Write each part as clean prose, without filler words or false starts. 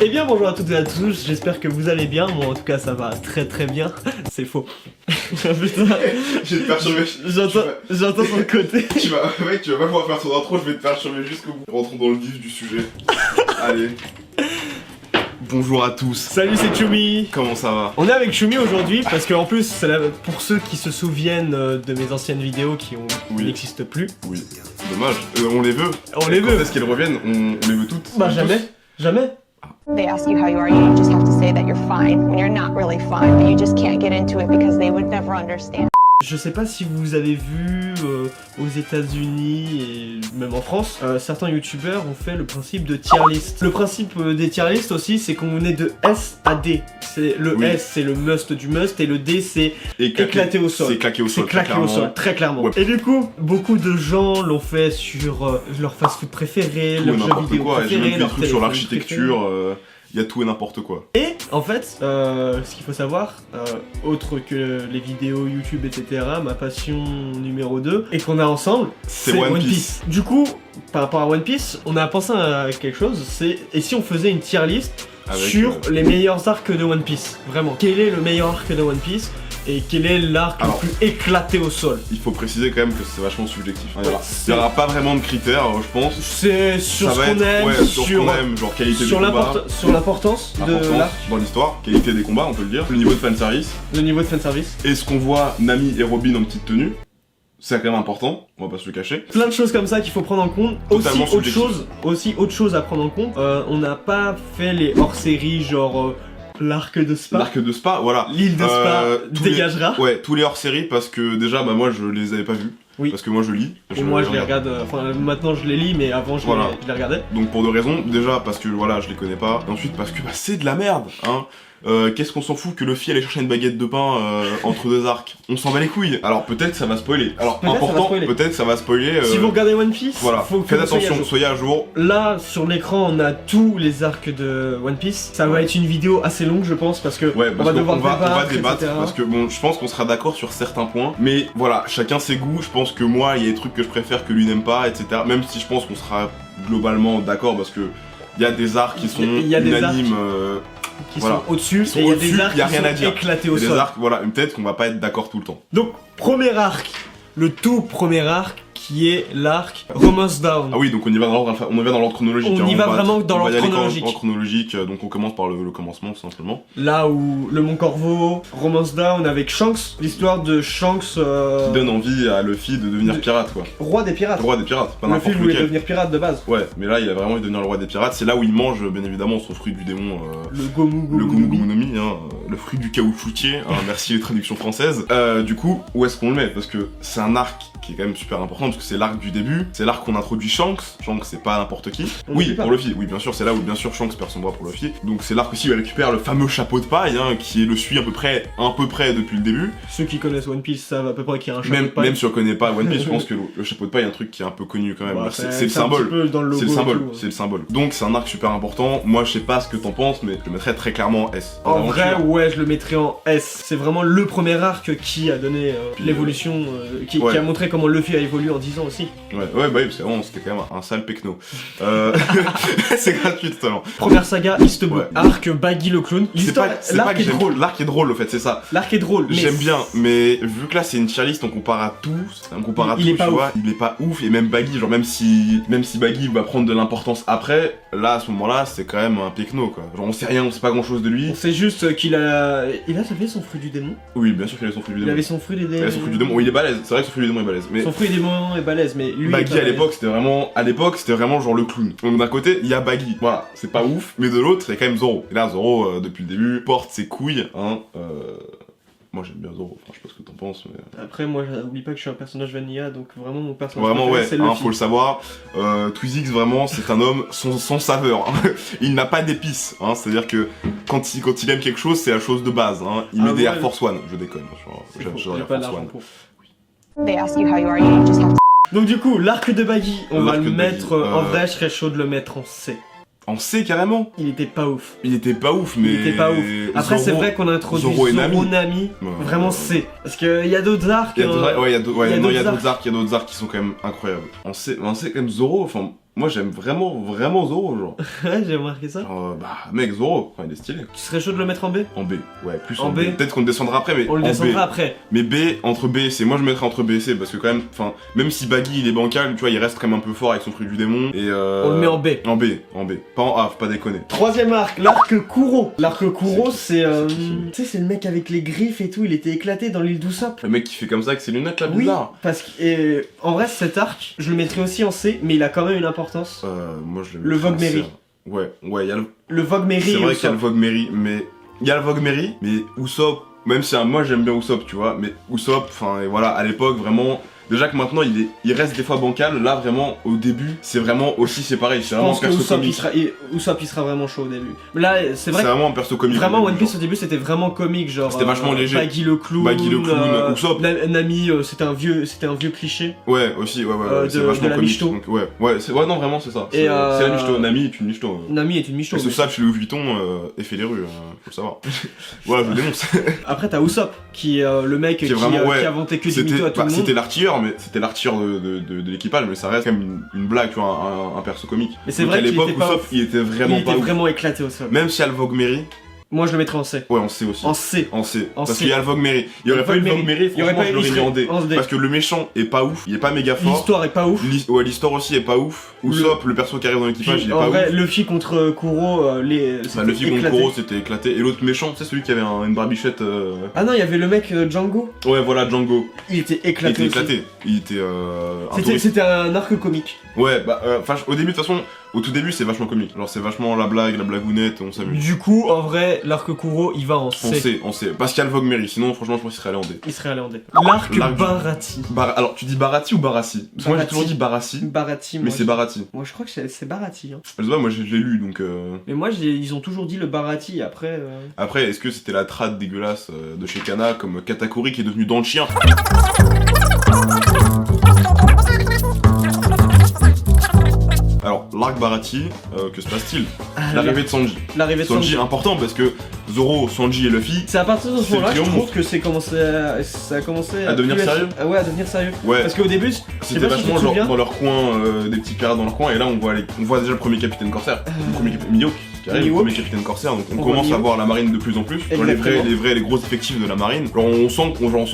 Eh bien bonjour à toutes et à tous, j'espère que vous allez bien, moi en tout cas ça va très très bien, c'est faux. Putain, je vais te perturber. J'entends sur le côté. Mec, tu vas pas pouvoir faire ton intro, je vais te perturber jusqu'au bout. Rentrons dans le vif du sujet. Allez. Bonjour à tous. Salut, c'est Choumi. Comment ça va? On est avec Choumi aujourd'hui parce qu'en plus, c'est pour ceux qui se souviennent de mes anciennes vidéos qui n'existent plus. Oui, dommage. On les veut. On les veut. Quand est-ce qu'elles reviennent? On les veut toutes. Bah jamais, jamais. They ask you how you are, you just have to say that you're fine when you're not really fine, but you just can't get into it because they would never understand. Je sais pas si vous avez vu aux États-Unis et même en France, certains youtubeurs ont fait le principe de tier list. Le principe des tier list aussi, c'est qu'on est de S à D. Le S, c'est le must du must, et le D, c'est éclaté au sol. C'est claqué au sol. C'est claqué au sol, très clairement. Ouais. Et du coup, beaucoup de gens l'ont fait sur leur fast-food préféré, leur jeu vidéo préféré, j'ai même des trucs sur l'architecture. Il y a tout et n'importe quoi. Et en fait, ce qu'il faut savoir, autre que les vidéos YouTube, etc., ma passion numéro 2, et qu'on a ensemble, c'est One Piece. Du coup, par rapport à One Piece, on a pensé à quelque chose, c'est et si on faisait une tier list sur les meilleurs arcs de One Piece, vraiment. Quel est le meilleur arc de One Piece et quel est l'arc le plus éclaté au sol? Il faut préciser quand même que c'est vachement subjectif. Hein. Il n'y aura pas vraiment de critères, je pense. C'est sur ce qu'on aime, genre qualité des combats. Sur l'importance de l'arc. Dans l'histoire, qualité des combats, on peut le dire. Le niveau de fanservice. Le niveau de fanservice. Est-ce qu'on voit Nami et Robin en petite tenue? C'est quand même important, on va pas se le cacher. Plein de choses comme ça qu'il faut prendre en compte. Aussi autre chose à prendre en compte. On n'a pas fait les hors-séries genre... l'arc de Spa. L'arc de Spa, voilà. L'île de Spa dégagera. Tous les hors-séries parce que déjà, moi je les avais pas vus. Oui. Parce que moi je lis. Et moi je les regarde, maintenant je les lis, mais avant je les regardais. Donc pour deux raisons. Déjà parce que voilà, je les connais pas. Et ensuite parce que c'est de la merde, hein. Qu'est-ce qu'on s'en fout que Luffy allait chercher une baguette de pain entre deux arcs? On s'en bat les couilles. Alors peut-être ça va spoiler. Alors peut-être ça va spoiler. Si vous regardez One Piece, voilà, faites attention, soyez à jour. Là sur l'écran on a tous les arcs de One Piece. Ça va être une vidéo assez longue je pense parce que on va débattre parce que bon, je pense qu'on sera d'accord sur certains points. Mais voilà, chacun ses goûts. Je pense que moi il y a des trucs que je préfère que lui n'aime pas, etc. Même si je pense qu'on sera globalement d'accord parce que il y a des arcs qui sont unanimes. Qui sont au-dessus, et il y a des arcs qui sont éclatés au sol. Des arcs, voilà, peut-être qu'on va pas être d'accord tout le temps. Donc, premier arc, le tout premier arc, qui est l'arc Romance Down. Ah oui, donc on y va dans l'ordre chronologique. On y va vraiment dans l'ordre chronologique. Donc on commence par le commencement, tout simplement. Là où le Mont Corvo, Romance Down avec Shanks, l'histoire de Shanks... qui donne envie à Luffy de devenir pirate, quoi. Roi des pirates. Roi des pirates, pas n'importe lequel. Luffy voulait devenir pirate de base. Ouais, mais là il a vraiment envie de devenir le roi des pirates. C'est là où il mange, bien évidemment, son fruit du démon... le Gomu Gomu no Mi, hein, le fruit du caoutchoutier, hein, merci les traductions françaises. Du coup, où est-ce qu'on le met? Parce que c'est un arc qui est quand même super important, parce que c'est l'arc du début. C'est l'arc qu'on introduit Shanks. Shanks c'est pas n'importe qui. Oui, pour Luffy. Oui, bien sûr, c'est là où bien sûr Shanks perd son bras pour Luffy. Donc c'est l'arc aussi où elle récupère le fameux chapeau de paille, hein, qui le suit à peu près depuis le début. Ceux qui connaissent One Piece savent à peu près qu'il y a un chapeau de paille. Même si on connaît pas One Piece, je pense que le chapeau de paille est un truc qui est un peu connu quand même. Bah, c'est le symbole. C'est le symbole. Donc c'est un arc super important. Moi je sais pas ce que t'en penses, mais je le mettrais très clairement en S. En vrai, ouais, je le mettrais en S. C'est vraiment le premier arc qui a donné l'évolution, qui a montré comment Luffy a évolué en 10 ans aussi. Ouais, parce que vraiment c'était quand même un sale pecno. C'est gratuit totalement. Première saga, East Blue. Arc Baggy le clown. L'arc est drôle. L'arc est drôle au fait, c'est ça. L'arc est drôle. J'aime bien, mais vu que là c'est une tier list, on compare à tous, il est pas ouf, et même Baggy, genre même si Baggy va prendre de l'importance après, là à ce moment-là c'est quand même un pecno quoi. Genre on sait rien, on sait pas grand chose de lui. On sait juste qu'il a... Il avait son fruit du démon. Oui, bien sûr qu'il avait son fruit du démon. Il avait son fruit des démons. Il avait son fruit du démon. Oui, il est balèze. C'est vrai que son fruit du démon est balèze. Mais son fruit du démon est balèze, mais lui. Baggy à l'époque c'était vraiment genre le clown. Donc d'un côté il y a Baggy, voilà, c'est pas ouf, mais de l'autre il y a quand même Zoro. Et là Zoro depuis le début porte ses couilles, hein. Moi j'aime bien Zoro, enfin je sais pas ce que t'en penses mais... Après moi j'oublie pas que je suis un personnage vanilla, donc vraiment mon personnage vraiment préféré, c'est Luffy. Faut le savoir, Twizzix vraiment c'est un homme sans saveur, hein. Il n'a pas d'épices, hein. C'est-à-dire que quand il aime quelque chose c'est la chose de base, hein. Il met des Air Force One, je déconne, j'adore Air Force One. They ask you how you are, you just have to... Donc du coup l'arc de Baggy, on va le mettre, en vrai je serais chaud de le mettre en C. En C carrément. Il était pas ouf. Il était pas ouf, mais... Il était pas ouf. Après c'est vrai qu'on a introduit Zoro et Nami, vraiment C. Parce qu'il y a d'autres arcs... Il y a d'autres arcs qui sont quand même incroyables. En C quand même Zoro, enfin... Moi j'aime vraiment Zoro, genre. Ouais, j'ai remarqué ça. Genre, mec, Zoro, enfin, il est stylé. Tu serais chaud de le mettre en B? En B, ouais, plus En en B. B. Peut-être qu'on le descendra après, mais On le en descendra B. après. Mais B, entre B et C, moi je mettrais entre B et C, parce que quand même, enfin, même si Baggy il est bancal, tu vois, il reste quand même un peu fort avec son truc du démon, et On le met en B. En B. Pas en A, faut pas déconner. Troisième arc, l'arc Kuro. L'arc Kuro, c'est tu sais, c'est le mec avec les griffes et tout, il était éclaté dans l'île d'Usopp. Le mec qui fait comme ça avec ses lunettes là, Oui, bizarre. parce que en vrai cet arc, je le mettrais aussi en C, mais il a quand même une importance. Moi je Le Vogue Mary. Ouais, il y a Le Vogue Mary. C'est vrai qu'il y a le Usopp. Vogue Mary, mais il y a le Vogue Mary, mais Usopp, même si moi j'aime bien Usopp, tu vois, mais Usopp, enfin et voilà, à l'époque vraiment. Déjà que maintenant il reste des fois bancal, là vraiment au début c'est vraiment aussi c'est pareil, c'est Je vraiment un pense que perso Usopp comique. il sera vraiment chaud au début. Là, c'est vrai C'est que vraiment un perso comique. vraiment au One début, Piece au début c'était vraiment comique, genre C'était vachement léger. Baggy le clown, Usopp. Nami, c'était un vieux cloché. Ouais, aussi, ouais, c'est de vachement la comique. Michto. Donc, ouais, non, vraiment, c'est ça. Et, C'est la Michto, Nami est une Michto. Nami est une michto. Et ce sable chez Louis Vuitton et fait les rues, faut le savoir. Voilà, je le dénonce. Après t'as Usopp qui est le mec qui a inventé que du mytho à tout le monde. C'était l'artilleur, mais c'était l'artilleur de l'équipage, mais ça reste quand même une blague, tu vois, un perso comique. Mais c'est Donc, vrai à qu'il l'époque, était pas Usopp, ouf. il était vraiment Il pas était ouf. vraiment éclaté Usopp. Même si y a le Vogue Mary, Moi je le mettrais en C. ouais, on sait aussi. En C. En C. En Parce C. qu'il y a le Vogue Mary. Il y aurait pas eu le Vogue Mary, Il y aurait franchement, pas je eu l'aurais mis en D. en D. Parce que le méchant est pas ouf, il est pas méga fort. L'histoire est pas ouf. Ouais, l'histoire aussi est pas ouf. Usopp, le perso qui arrive dans l'équipage, il est en pas vrai, ouf. Luffy contre Kuro, Bah, le film contre Kuro c'était éclaté. Et l'autre méchant, c'est celui qui avait une barbichette. Ah non, il y avait le mec Django. Ouais, voilà, Django. Il était Il éclaté. était aussi. éclaté. Il était. un touriste. C'était un arc comique. Ouais, bah, au début, de toute façon, au tout début, c'est vachement comique. Genre, c'est vachement la blague, la blagounette, on s'amuse. Du coup, en vrai, l'arc Kuro, il va en C. On sait. Parce qu'il y a le Vogue Mary, sinon, franchement, je pense qu'il serait allé en D. Il serait allé en D. L'arc L'arc du- Barati. Alors, tu dis Barati ou Barassi? Parce que moi, j'ai Barati. toujours dit Barassi, Barati, mais moi. c'est Barati. Moi, je crois que c'est Barati. Hein. Je sais pas, moi, je l'ai lu, donc. Mais moi, ils ont toujours dit le Barati. Après. Après, est-ce que c'était la trad dégueulasse de chez Kana, comme Katakuri qui est devenu dans le chien? Alors, l'arc Barati, que se passe-t-il? L'arrivée de Sanji. L'arrivée de Sanji Sanji. est important parce que Zoro, Sanji et Luffy. C'est à partir de ce C'est moment-là que je le trouve que ça a commencé À devenir plus être- sérieux. Ouais, à devenir sérieux. Ouais, Parce qu'au début, je sais c'était pas si tu te vachement genre souviens. dans leur coin, des petits pirates dans leur coin, et là on voit déjà le premier capitaine corsaire. Le premier Mihawk, qui arrive, le Mihawk. premier capitaine corsaire, donc on On commence voit à voir la marine de plus en plus. Genre Exactement. les gros effectifs de la marine. Genre on sent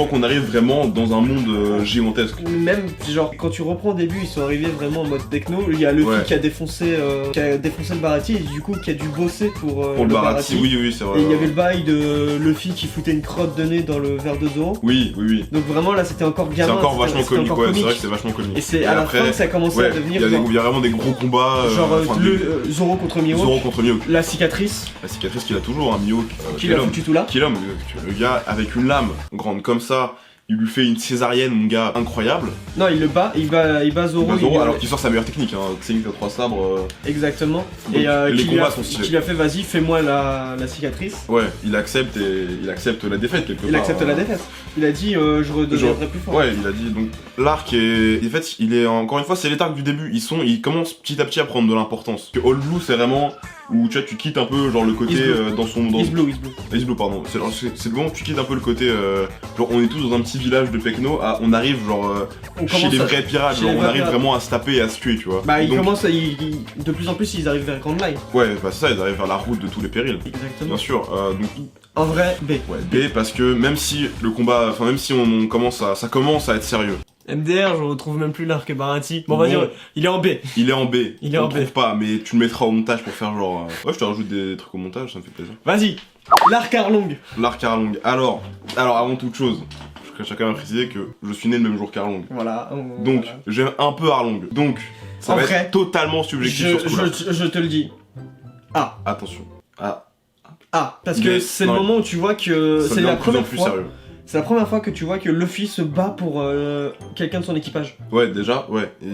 qu'on arrive vraiment dans un monde gigantesque. Même genre quand tu reprends au début, ils sont arrivés vraiment en mode techno. Il y a Luffy Ouais. qui a défoncé le Barati et du coup qui a dû bosser pour Pour le Barati, oui, c'est vrai. Et il y avait le bail de Luffy qui foutait une crotte de nez dans le verre de Zoro. Oui. Donc vraiment là c'était encore C'est gamin. encore vachement c'était comique, encore ouais, c'est vrai que c'est vachement comique. Et c'est à la fin que ça a commencé à devenir il y a vraiment des gros combats. enfin, Zoro contre Mihawk. Zoro contre Mihawk. La cicatrice La cicatrice qu'il a toujours, hein, Mihawk. qu'il a foutu tout là. Qui est l'homme, le gars avec une lame grande comme ça, il lui fait une césarienne, mon gars, incroyable. Non, il le bat, il bat Zoro. Bah, Zoro, il- alors qu'il sort sa meilleure technique, technique à 3 sabres. Exactement. Donc, Et les qui lui combats a- sont stylés. qui lui a fait vas-y, fais-moi la cicatrice. Ouais, il accepte la défaite quelque part. Il accepte la défaite. Il a dit je redeviendrai plus fort. Ouais, il a dit donc l'arc est. En fait, il est encore une fois, c'est l'état du début. Ils commencent petit à petit à prendre de l'importance. Que All Blue, c'est vraiment où tu vois, tu quittes un peu genre le côté East Blue. dans son. Is Blue. East Blue, pardon. C'est le moment où tu quittes un peu le côté. Genre, on est tous dans un petit village de Pecno. On arrive genre On chez commence les à- vrais pirates. chez Genre, les on vrais arrive pirates. vraiment à se taper et à se tuer, tu vois. Bah, Donc, de plus en plus, ils arrivent vers Grand Line. Ouais, bah c'est ça, ils arrivent vers la route de tous les périls. Exactement. Bien sûr. Donc En vrai, B. ouais, B parce que même si le combat, enfin même si on commence à, ça commence à être sérieux. MDR, je retrouve même plus l'arc Barati. Bon, Bon. vas-y, il est en B. Il est en B. Il est on en le B. trouve pas, mais tu le mettras au montage pour faire genre. Ouais, je te rajoute des trucs au montage, ça me fait plaisir. Vas-y. L'arc Arlong. L'arc Arlong. Alors avant toute chose, je voudrais chacun préciser que je suis né le même jour qu'Arlong. Voilà. Donc voilà. j'aime un peu Arlong. Donc ça En va vrai, être totalement subjectif sur ce coup-là. je te le dis. Ah. Attention. Parce Il que est- c'est le non, moment où tu vois que Ça c'est devient la de plus en première plus fois. sérieux. C'est la première fois que tu vois que Luffy se bat pour quelqu'un de son équipage. Ouais, déjà, ouais. Et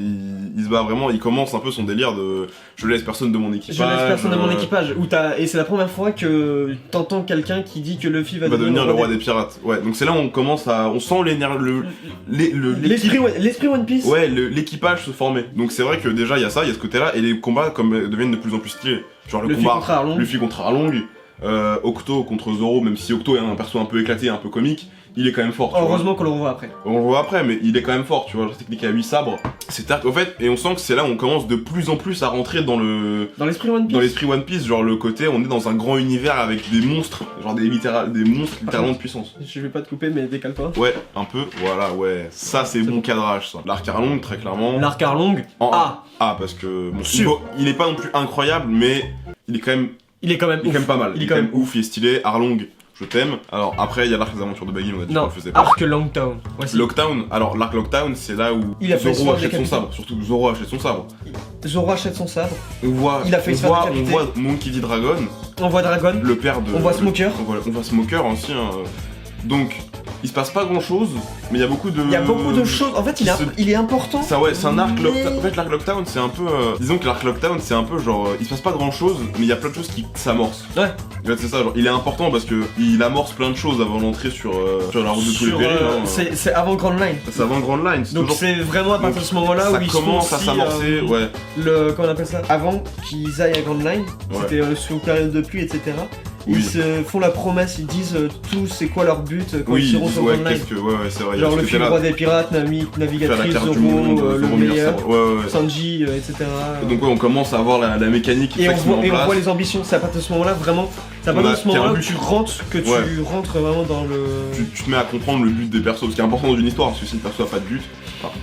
il se bat vraiment, il commence un peu son délire de je laisse personne de mon équipage. Je laisse personne de mon équipage. Et c'est la première fois que t'entends quelqu'un qui dit que Luffy va devenir le roi des pirates. Ouais, donc c'est là où on commence à. On sent L'esprit One Piece. Ouais, l'équipage se former. Donc c'est vrai que déjà il y a ça, il y a ce côté-là, et les combats deviennent de plus en plus stylés. Genre le Luffy combat contre Arlong. Luffy contre Arlong. Octo contre Zoro, même si Octo est un perso un peu éclaté, un peu comique, il est quand même fort. Heureusement qu'on le revoit après. On le voit après, mais il est quand même fort, tu vois, la technique à 8 sabres. C'est en fait, et on sent que c'est là où on commence de plus en plus à rentrer dans l'esprit One Piece. Dans l'esprit One Piece, genre le côté, on est dans un grand univers avec des monstres, genre des monstres littéralement de puissance. Je vais pas te couper, mais décale-toi. Ouais, un peu, voilà, ouais. Ça, c'est bon cadrage, ça. L'arc Arlong, très clairement. L'arc Arlong, parce que, bon, il est pas non plus incroyable, mais il est quand même... Il est quand même pas mal. Il est quand même ouf, il est stylé. Arlong, je t'aime. Alors après, il y a l'arc des aventures de Buggy, on a dit qu'on le faisait pas. Arc Longtown. Lockdown, alors l'arc Lockdown, c'est là où Zoro achète son sabre. Surtout Zoro achète son sabre. Zoro achète son sabre. On voit Monkey D. Dragon. On voit Dragon. Le père de. On voit Smoker. On voit Smoker aussi. Donc, il se passe pas grand chose, mais il y a beaucoup de. Il y a beaucoup de choses. En fait, il est important. Ça, ouais, c'est un arc Lockdown. En fait, l'arc Lockdown, c'est un peu. Disons que l'arc Lockdown, c'est un peu genre. Il se passe pas grand chose, mais il y a plein de choses qui s'amorcent. Ouais. En fait, c'est ça, genre, il est important parce que il amorce plein de choses avant l'entrée sur la route de tous les périls. C'est avant Grand Line. C'est avant Grand Line. Donc, c'est vraiment à partir de ce moment-là où ils commencent à s'amorcer, ouais. Comment on appelle ça? Avant qu'ils aillent à Grand Line, c'était sous période de pluie, etc. Ils se font la promesse, ils disent tout c'est quoi leur but quand ils seront sur Grand Line. Ouais, c'est vrai. Genre le film Roi des Pirates, Navigatrice, Zoro, le meilleur, Sanji, etc. Donc ouais, on commence à avoir la mécanique qui et on voit les ambitions, c'est à partir de ce moment-là vraiment, c'est à partir de ce moment-là où tu rentres vraiment dans le... Tu te mets à comprendre le but des persos, ce qui est important dans une histoire, parce que si le perso a pas de but,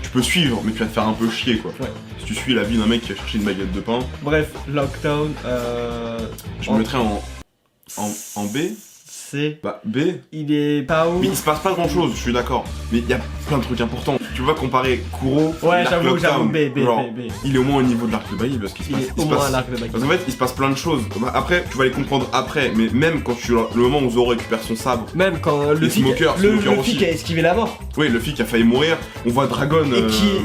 tu peux suivre, mais tu vas te faire un peu chier quoi. Ouais. Si tu suis la vie d'un mec qui a cherché une baguette de pain... Bref, Lockdown, je me mettrais en B. C. Bah, B. Il est pas ouf. Mais il se passe pas grand chose, je suis d'accord. Mais il y a plein de trucs importants. Tu vas comparer Kuro. Ouais, j'avoue, B. Il est au moins au niveau de l'arc de Buggy parce qu'il se passe. Parce qu'en fait, il se passe plein de choses. Après, tu vas les comprendre après, mais même quand le moment où Zoro récupère son sabre. Même quand le flic a esquivé la mort. Oui, le flic a failli mourir. On voit Dragon.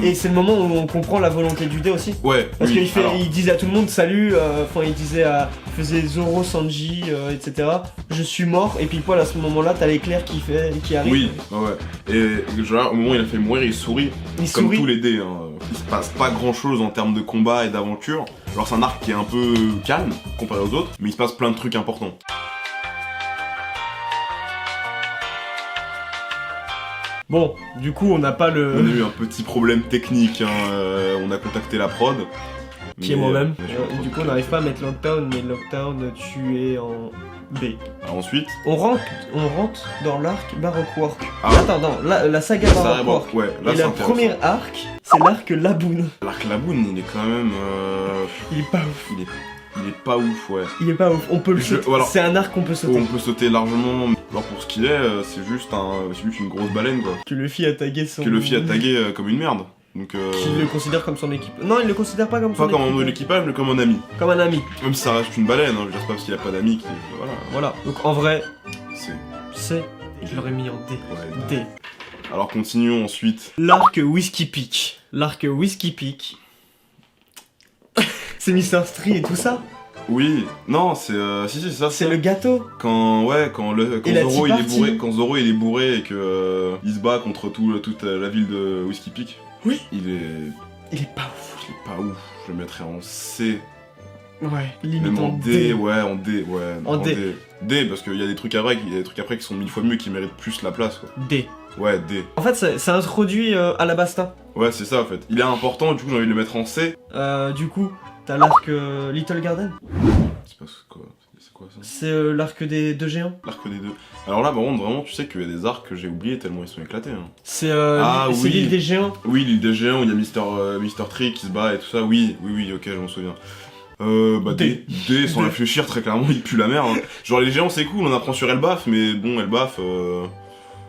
Et c'est le moment où on comprend la volonté du dé aussi. Ouais. Parce qu'il disait à tout le monde salut. Enfin, il disait il faisait Zoro, Sanji, etc. Je suis mort. Et puis poil à ce moment-là, t'as l'éclair qui arrive. Oui, ouais. Et genre, au moment où il a fait mourir, il sourit. Comme tous les dés. Il se passe pas grand-chose en termes de combat et d'aventure. Alors c'est un arc qui est un peu calme comparé aux autres, mais il se passe plein de trucs importants. Bon, du coup, on n'a pas le... On a eu un petit problème technique. On a contacté la prod. Qui est moi-même. Du coup, on n'arrive pas à mettre Lockdown, mais Lockdown, tu es en B. Alors ensuite, on rentre dans l'arc Baroque Work. Attends, non, la saga Baroque Work. Ouais, là, et le premier arc, c'est l'arc Laboon. L'arc Laboon, il est quand même. Il est pas ouf. Il est pas ouf, ouais. Il est pas ouf. On peut le sauter. C'est un arc qu'on peut sauter. On peut sauter largement. Alors pour ce qu'il est, c'est juste une grosse baleine, quoi. Que Luffy a tagué son. Que Luffy a tagué comme une merde. Donc, Qui le considère comme son équipe. Non, il le considère pas comme son équipe. Pas comme un membre de l'équipage, mais comme un ami. Comme un ami. Même si ça reste une baleine, je veux dire, c'est pas parce qu'il a pas d'amis qui. Voilà. Donc en vrai. C'est. Je l'aurais mis en D. Ouais. D. Alors continuons ensuite. L'arc Whiskey Peak. L'arc Whiskey Peak. C'est Mr. Street et tout ça. Oui, non, c'est si ça. C'est le gâteau. Quand Zoro il est bourré et que il se bat contre toute la ville de Whiskey Peak. Oui. Il est pas ouf. Il est pas ouf. Je le mettrais en C. Ouais, limite même en D. Ouais, en D, ouais. En D. D parce qu'il y a des trucs après, qui sont 1000 fois mieux, qui méritent plus la place, quoi. D. Ouais, D. En fait, ça introduit Alabasta. Ouais, c'est ça en fait. Il est important, du coup j'ai envie de le mettre en C. Du coup, t'as l'arc Little Garden. C'est pas quoi. C'est quoi ça? C'est l'arc des deux géants. L'arc des deux. Alors là, par contre, vraiment, tu sais qu'il y a des arcs que j'ai oubliés tellement ils sont éclatés. Hein. C'est l'île des géants. Oui, l'île des géants où il y a Mr. Tree qui se bat et tout ça. Oui, ok, je m'en souviens. D, sans réfléchir, très clairement, il pue la merde. Hein. Genre, les géants, c'est cool, on apprend sur Elbaf, mais bon, Elbaf,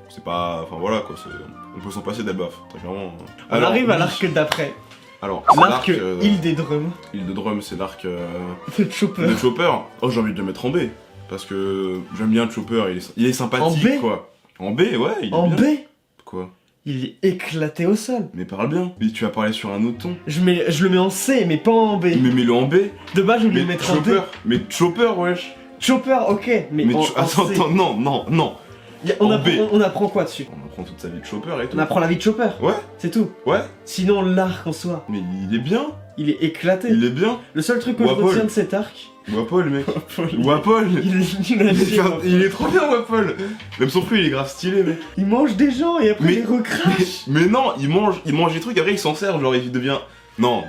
c'est pas. Enfin voilà quoi, on peut s'en passer d'Elbaf, très clairement. On arrive à l'arc d'après. Alors, l'arc Île des Drums. Île de Drums, c'est l'arc. De Chopper. De Chopper. Oh, j'ai envie de le mettre en B. Parce que j'aime bien Chopper, il est sympathique, en B quoi. En B, ouais, il est en bien. B. Quoi? Il est éclaté au sol. Mais parle bien. Mais tu vas parler sur un autre ton. Je le mets en C, mais pas en B. Mais mets-le en B. De base, je voulais le mettre en D. Mais Chopper, wesh. Chopper, ok, mais attends, non. On apprend quoi dessus? On apprend toute sa vie de Chopper et tout. On apprend la vie de Chopper. Ouais. C'est tout. Ouais. Sinon, l'arc en soi. Mais il est bien. Il est éclaté. Il est bien. Le seul truc que je retiens de cet arc, Wapol, mec. Wapol. Wapol. Il est trop bien, Wapol. Même son fruit, il est grave stylé, mec. Il mange des gens et après Mais- il recrache. Mais non, il mange des trucs, après il s'en sert, genre il devient... Non.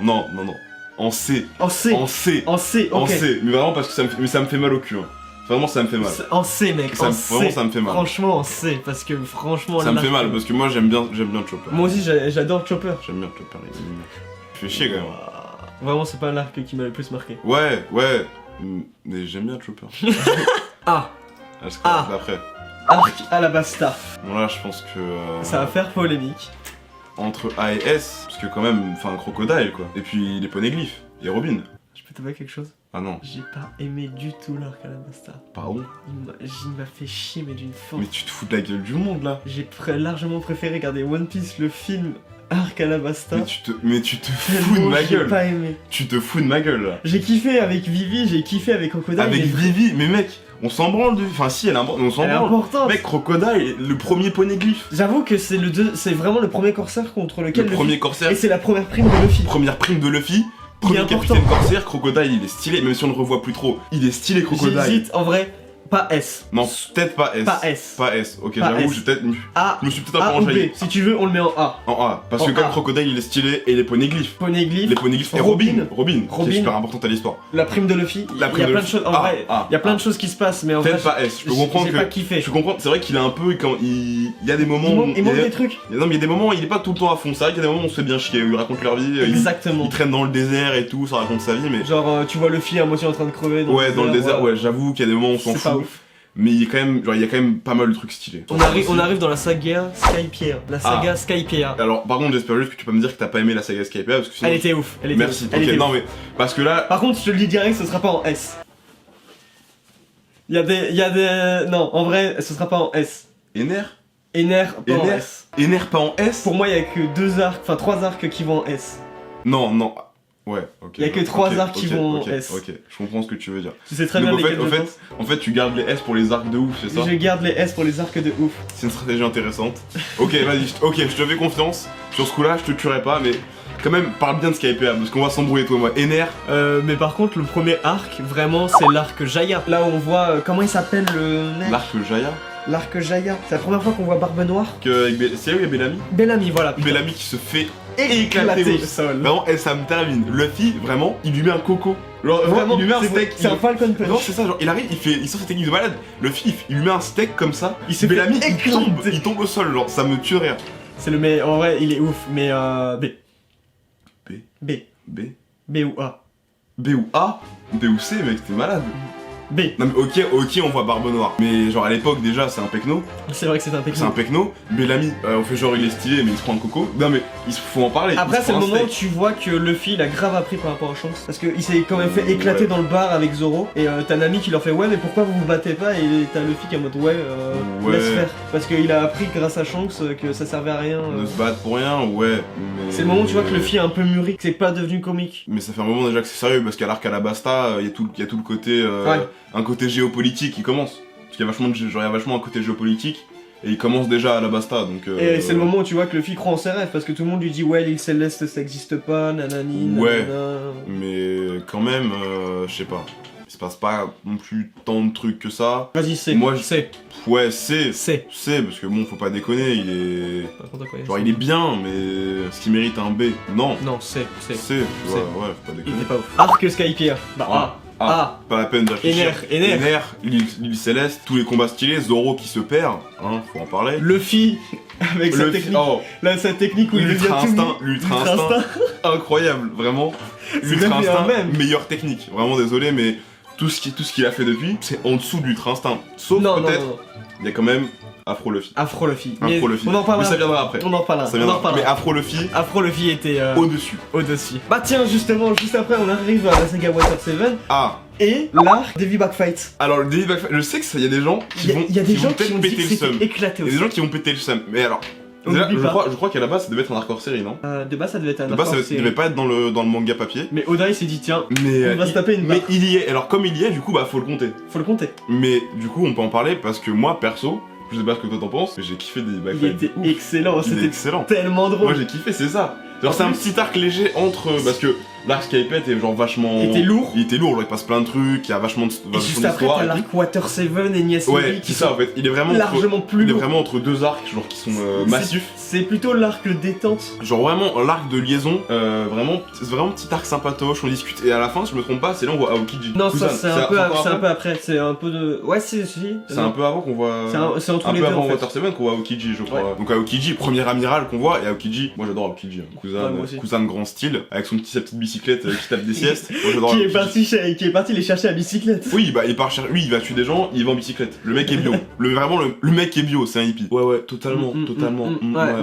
En C. En C. En C. En C, ok. En C. Mais vraiment parce que ça me fait mal au cul. Hein. Vraiment, ça me fait mal. En C, mec. En C. Vraiment, ça me fait mal. Franchement, en C. Parce que franchement. Ça me là, fait mal parce que moi j'aime bien Chopper. Moi aussi, j'adore Chopper. J'aime bien Chopper, il est mignon. Il fait chier quand même. Vraiment, c'est pas l'arc qui m'a le plus marqué. Ouais. Mais j'aime bien Chopper. Ah. Parce que Ah. d'après. Arc Alabasta. Bon là, je pense que. Ça va faire polémique. Entre A et S, parce que quand même, enfin un crocodile quoi. Et puis les poneglyphes. Et Robin. Je peux t'avouer quelque chose? Ah non. J'ai pas aimé du tout l'arc Alabasta. Pardon. Il m'a fait chier, mais d'une force. Mais tu te fous de la gueule du monde là. J'ai largement préféré regarder One Piece, le film Arc Alabasta. Mais tu te fous de ma J'ai gueule. pas aimé. Tu te fous de ma gueule là. J'ai kiffé avec Vivi, j'ai kiffé avec Crocodile. Avec mais Vivi, mais mec, on s'en branle de. Enfin si, elle est importante, on s'en elle est branle. importante. Mec, Crocodile, le premier poneglyphe. J'avoue que c'est vraiment le premier corsaire contre lequel Le premier corsaire, Et c'est la première prime de Luffy. première prime de Luffy. Premier important. capitaine corsaire, Crocodile, il est stylé, même si on ne le revoit plus trop. Il est stylé, Crocodile. J'hésite, en vrai, pas S. Non, peut-être pas S. Pas S. Pas S, ok, Pas j'avoue, S. j'ai peut-être. A, Je me suis peut-être un A peu ou B. enjaillé. Si tu veux, on le met en A. En A, parce En que comme A. Crocodile il est stylé et les poneglyphes. Poneglyph, Les poneglyphes et Robin. Robin, qui Robin. est super importante à l'histoire. la prime de Luffy. La Il y prime a de plein de Luffy. choses. En Ah, vrai, ah, il y a plein ah. de choses qui se passent, mais en vrai. Peut-être pas S, je peux comprendre j'ai que. pas kiffé. Je comprends, c'est vrai qu'il est un peu quand il y a des moments où. Il manque des trucs. Non, mais il y a des moments où il est pas tout le temps à fond. C'est vrai qu'il y a des moments où on se fait bien chier, où ils racontent leur vie, Exactement. ils traînent dans le désert et tout, ça raconte sa vie, mais. Genre, tu vois Luffy à moitié en train de crever. Ouais, dans le désert, ouais, j'avoue qu'il y a des moments où on s'en C'est pas fout. ouf. Mais il y a quand même pas mal de trucs stylés. On arrive dans la saga Skypiea. La saga Skypiea. Alors, par contre, j'espère juste que tu peux me dire que t'as pas aimé la saga Skypiea parce que sinon. Elle était ouf. Elle était Merci. ouf. Elle Ok, était non ouf. mais parce que là, Par contre, je te le dis direct, ce sera pas en S. Il y a des. Non, en vrai, ce sera pas en S. Ener, Ener, pas en Ener, S. Ener pas en S. Pour moi, il y a que 3 arcs qui vont en S. Non. Ouais, ok. Il y a que 3 ok, arcs qui ok, vont ok, en S. Ok, je comprends ce que tu veux dire. Tu sais très Donc, bien lesquels je pense. en fait, tu gardes les S pour les arcs de ouf, c'est ça? Je garde les S pour les arcs de ouf. C'est une stratégie intéressante. Ok, vas-y, ok, je te fais confiance. Sur ce coup-là, je te tuerai pas, mais quand même, parle bien de Skypiea, parce qu'on va s'embrouiller toi et moi. Ener, Mais par contre, le premier arc, vraiment, c'est l'arc Jaya. Là où on voit. Comment il s'appelle le mec? l'arc Jaya, L'arc Jaya. C'est la première fois qu'on voit Barbe Noire. c'est là où il y a Bellamy? Bellamy, voilà. putain. Bellamy qui se fait Éclater éclater le sol. Vraiment, et ça me termine. Luffy, vraiment, il lui met un coco. Genre, Vraiment, il lui met un c'est steak. c'est un Falcon Punch. Non, c'est ça, genre, il arrive, il sort sa technique de malade. Luffy, il lui met un steak comme ça. Il se Bellamy, fait il tombe au sol, genre, ça me tue rire. C'est le meilleur. En vrai, il est ouf. Mais B. B. B. B. B ou A. B ou A. B ou C, mec, t'es malade. B. Non, mais ok, on voit Barbe Noire. Mais genre, à l'époque, déjà, c'est un pecno. C'est vrai que c'est un C'est techno. un pecno. Bellamy, on fait genre, il est stylé, mais il se prend un coco. Non, mais il faut en parler. Après, il se c'est le prend un moment où steak. tu vois que Luffy il a grave appris par rapport à Shanks. Parce qu'il s'est quand même fait éclater Ouais. dans le bar avec Zoro. Et t'as Nami qui leur fait ouais, mais pourquoi vous vous battez pas? Et t'as Luffy qui est en mode ouais, Ouais. laisse faire. Parce qu'il a appris grâce à Shanks que ça servait à rien. Ne se battre pour rien, ouais. Mais... C'est le moment où tu vois que Luffy est un peu mûri, que c'est pas devenu comique. Mais ça fait un moment déjà que c'est sérieux, parce qu'à l'arc Alabasta, il y a tout le côté. Ouais. Un côté géopolitique qui commence. Parce qu'il y a vachement un côté géopolitique. Et il commence déjà à Alabasta, donc. Et c'est le moment où tu vois que Luffy croit en ses rêves. Parce que tout le monde lui dit ouais, l'île céleste ça existe pas, nanani, Ouais. nanana. Mais quand même, je sais pas. Il se passe pas non plus tant de trucs que ça. Vas-y, c'est. Moi, c'est. Ouais, c'est. C'est. C'est, parce que bon, faut pas déconner, il est. N'importe quoi. Genre, il est bien, mais. Est-ce qu'il mérite un B? Non. Non, c'est. C'est, tu vois, ouais, faut pas Il déconner. était pas ouf. Arc Skypiea. Bah, Ah. Ah. Pas la peine de réfléchir. Ener. l'île céleste, tous les combats stylés, Zoro qui se perd, hein, faut en parler. Luffy avec sa technique. Oh, Là, sa technique où il devient l'ultra tout instinct, mou. l'ultra instinct, incroyable, vraiment. L'ultra devenu un instinct, mème. meilleure technique. Vraiment désolé, mais tout ce qu'il a fait depuis, c'est en dessous de l'ultra instinct. Sauf Non, non, peut-être, non. il y a quand même Afro Luffy. Afro Luffy. Mais Afro Luffy. On en Mais parlera. ça viendra après. On en reparlera. Ça On en viendra. Mais reparlera. Afro Luffy, Afro Luffy était au-dessus. au-dessus. Bah tiens, justement, juste après, on arrive à la saga Water 7 Ah, et l'arc Davy Backfight. alors le Daily Backfight, je sais que il y a des gens qui vont Il y a des gens peut-être qui ont dit péter que le seum. c'était éclaté Il y a aussi. des gens qui vont péter le seum. Mais alors, On déjà, oublie je pas. crois qu'à la base ça devait être un hardcore série, non? De base, ça devait être un De base, hardcore ça série. devait pas être dans le manga papier. Mais Oda il s'est dit tiens, Mais, on va se taper une mais barre. il y est. Alors comme il y est, du coup, bah faut le compter. Faut le compter. Mais du coup, on peut en parler parce que moi, perso, je sais pas ce que toi t'en penses, mais j'ai kiffé des Il backfights. était excellent, Il est c'était excellent. tellement drôle. Moi j'ai kiffé, c'est ça. Genre En c'est un plus- petit arc léger entre parce que l'arc Skype est genre vachement. Il était lourd. Il était lourd, genre, il passe plein de trucs, il y a vachement Et juste après, t'as l'arc Water 7 et Nies Ouais, Lobby c'est ça en fait. Il est vraiment largement plus il est lourd. vraiment entre deux arcs genre qui sont massifs. C'est plutôt l'arc détente. Genre vraiment l'arc de liaison, vraiment, c'est vraiment petit arc sympatoche, on discute et à la fin, si je me trompe pas, c'est là où on voit Aokiji. Non, Kusan. ça c'est un peu après, c'est un peu de. Ouais, si. C'est un peu avant qu'on voit. C'est entre un les peu deux avant en fait. Water 7 qu'on voit Aokiji, je crois. Ouais. Donc Aokiji, premier amiral qu'on voit, et Aokiji, moi j'adore Aokiji, Ouais, moi aussi. Kusan de grand style, avec sa petite bicyclette qui tape des siestes. Moi j'adore Qui Aokiji. est parti les chercher à bicyclette. Oui, bah il part chercher, lui il va tuer des gens, il va en bicyclette. Le mec est bio. Vraiment le mec est bio, c'est un hippie. Ouais, totalement. Ouais.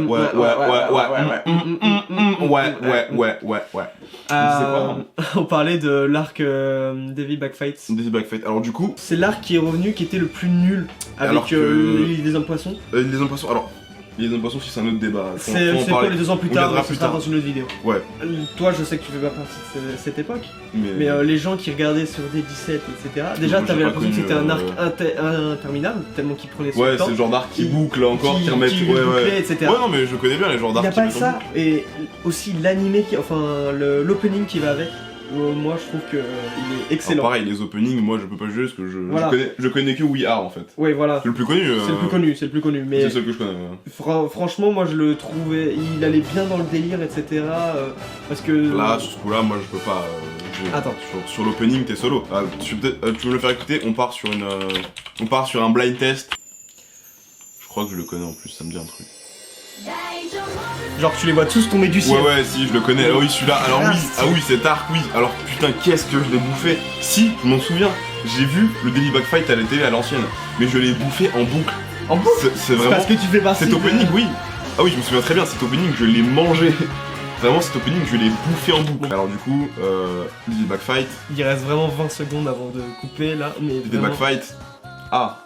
On parlait de l'arc Devil Backfight. Des Backfight. Alors du coup, C'est l'arc qui est revenu qui était le plus nul Alors avec que- les hommes poissons. les hommes poissons. Alors, les hommes poissons, si c'est un autre débat. Faut en C'est parler. pas les 2 ans plus On tard, viendra mais ce plus sera tard. dans une autre vidéo. Ouais, Toi, je sais que tu fais pas partie de cette époque, mais. mais les gens qui regardaient sur D17, etc. Déjà, Moi, j'ai t'avais pas l'impression que connu, c'était un arc interminable, tellement qu'il prenait son Ouais, temps. c'est le genre d'arc qui boucle encore, qui remet. qui Ouais, bouclait, ouais. etc. Ouais, non, mais je connais bien les genres Il n'y a d'arc qui pas mettent en ça, boucle. et aussi l'animé, l'opening qui va avec, moi je trouve qu'il est excellent. Alors, pareil, les openings, moi je peux pas juger parce que Voilà. je connais que We Are en fait. Ouais, voilà. C'est le plus connu. C'est le plus connu, mais C'est le seul que je connais. franchement, moi je le trouvais, il allait bien dans le délire, etc. Parce que. Là, sur ce coup-là, moi je peux pas. Attends. Sur l'opening, t'es solo. Tu peux me le faire écouter. On part sur un blind test. Je crois que je le connais en plus. Ça me dit un truc. Genre, tu les vois tous tomber du ciel. Ouais, si, je le connais. Ah oui, celui-là. Alors oui, cet arc, oui. Alors putain, qu'est-ce que je l'ai bouffé. Si, je m'en souviens. J'ai vu le Daily Backfight à la télé à l'ancienne, mais je l'ai bouffé en boucle. En boucle. C'est vraiment. Parce que tu fais partie. Cet opening, oui. Ah oui, je me souviens très bien. Cet opening, je l'ai mangé. Vraiment, cet opening, je l'ai bouffé en boucle. Alors du coup, Daily Backfight, Il reste vraiment 20 secondes avant de couper là, mais. Daily vraiment- Backfight. A.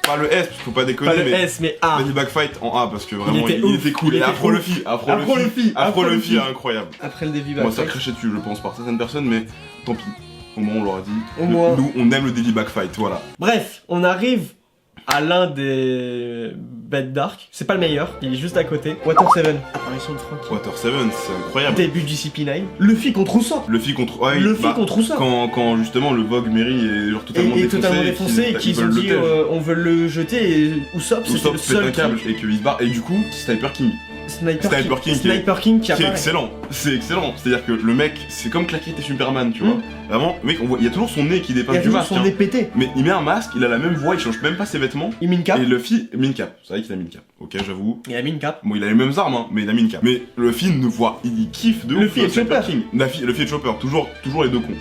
Pas le S, parce qu'il faut pas déconner, Pas le mais. S, mais A. Daily Backfight en A parce que vraiment était il ouf. était cool. Il Et était Afro ouf. Luffy, Afro Luffy. incroyable. Après le début Moi ça Backfight. crachait dessus, je pense, par certaines personnes, mais tant pis. Au moins on leur a dit. Au moins. Nous on aime le Daily Backfight, voilà. Bref, on arrive à l'un des bêtes d'arc. C'est pas le meilleur, il est juste à côté. Water 7, apparition de Frankie. Water 7, c'est incroyable. Début du CP9. Luffy contre Usopp. Luffy contre. Ouais, Luffy bah, contre Usopp. quand justement le Vogue Mary est genre totalement Et défoncé. totalement défoncé et qu'ils ont veulent le dit tège. on veut le jeter et Usopp c'était Usopp le pète seul un câble qui... et qu'il se barre. Et du coup, Sniper King. Sniper King King qui Qui est apparaît. excellent, c'est excellent. C'est-à-dire que le mec, c'est comme Claquette et Superman, tu vois. Vraiment, le mec, on voit, il y a toujours son nez qui Il y dépasse a du toujours masque. son hein. nez pété. Mais il met un masque, il a la même voix, il change même pas ses vêtements. Il met une cape. Et Luffy, Mincap, c'est vrai qu'il a Mincap. Ok, j'avoue. Il a mis une cape. Bon, il a les mêmes armes, hein, mais il a Mincap. Mais Luffy ne voit, il kiffe de Luffy ouf, et Sniper Chopper. King. Luffy et Chopper, toujours les deux cons.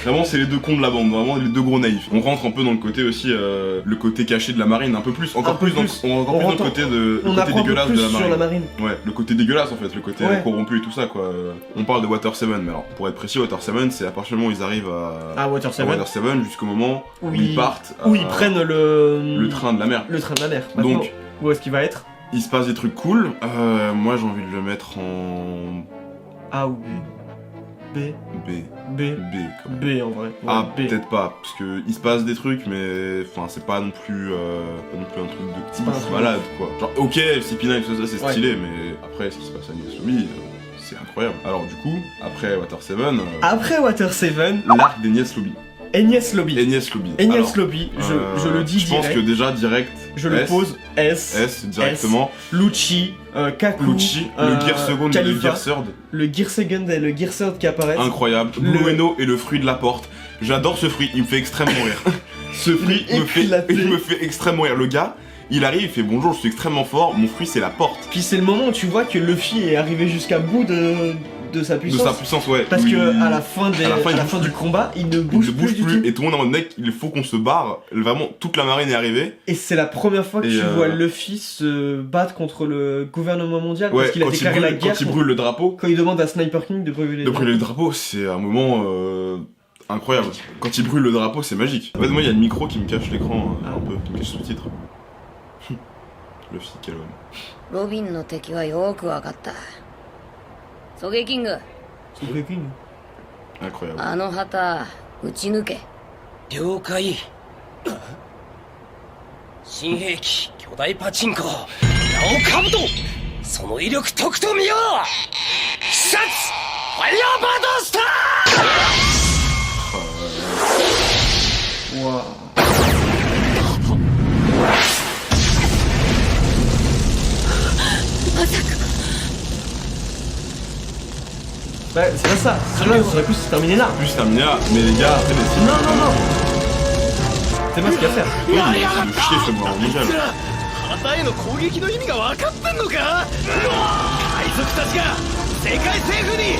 Vraiment, c'est les deux cons de la bande, vraiment les deux gros naïfs. On rentre un peu dans le côté aussi, le côté caché de la marine, un peu plus, encore Un peu plus, dans, plus. encore On plus dans rentre- le côté, On côté apprend un peu dégueulasse plus de la sur marine. la marine. Ouais, le côté dégueulasse en fait, le côté Ouais. corrompu et tout ça quoi. On parle de Water 7, mais alors pour être précis, Water 7 c'est à partir du moment où ils arrivent à Water à Water 7 jusqu'au moment où Oui. ils partent. Où ils prennent le train de la mer. Le train de la mer. Donc- Maintenant, où est-ce qu'il va être? Il se passe des trucs cool. Moi j'ai envie de le mettre en A ou B? B. B. B. B quand même. B en vrai. Ouais, Ah, B. peut-être pas, parce que il se passe des trucs, mais enfin c'est pas non plus un truc de C'est pas un truc malade quoi. Genre ok, CP9 tout ça c'est Ouais. stylé, mais après ce qui se passe à Nies Lobby, c'est incroyable. Alors du coup, après Water 7, Après Water 7, l'arc des Nies Lobby. Enies Lobby. Enies Lobby. Enies Alors, Lobby, je le dis je pense direct. que déjà direct. Je le S, pose S. S directement. Lucci, Kaku, Lucci, le Gear Second et le Khalifa, Gear Third. le Gear Second et le Gear Third qui apparaissent. Incroyable. Blueno et le fruit de la porte. J'adore ce fruit, il me fait extrêmement rire. Ce fruit Éclaté. il me fait extrêmement rire. Le gars, il arrive, il fait bonjour, je suis extrêmement fort, mon fruit c'est la porte. Puis c'est le moment où tu vois que Luffy est arrivé jusqu'à bout de sa De puissance. sa puissance, ouais. Parce Oui. que à la fin, à la fin, il bouge du plus. combat, il ne Il bouge, ne bouge plus, du plus, tout. et tout le monde est en mode mec, il faut qu'on se barre. Vraiment, toute la marine est arrivée. Et c'est la première fois que Et tu vois Luffy se battre contre le gouvernement mondial Ouais, parce qu'il a déclaré la guerre quand il brûle le drapeau. quand il demande à Sniper King de brûler De brûler le drapeau, c'est un moment incroyable. Quand il brûle le drapeau, c'est magique. En fait, moi, il y a le micro qui me cache l'écran un peu, qui me cache le sous-titre. Luffy, quel homme. ロビンの敵はよくわかったソゲキング Sniper King. Incroyable. あの旗撃ち抜け了解新兵器巨大パチンコナオカブトその威力とくと見よう必殺 Waouh. Bah, c'est pas ça. Celui-là, ça aurait pu se terminer là. Plus terminé là, mais les gars, après les Non, non, non. C'est pas ce qu'il y a à faire. oui, c'est le chier fait voir au mondial. 旗への攻撃の意味が分かってんのか。海賊たちが世界政府に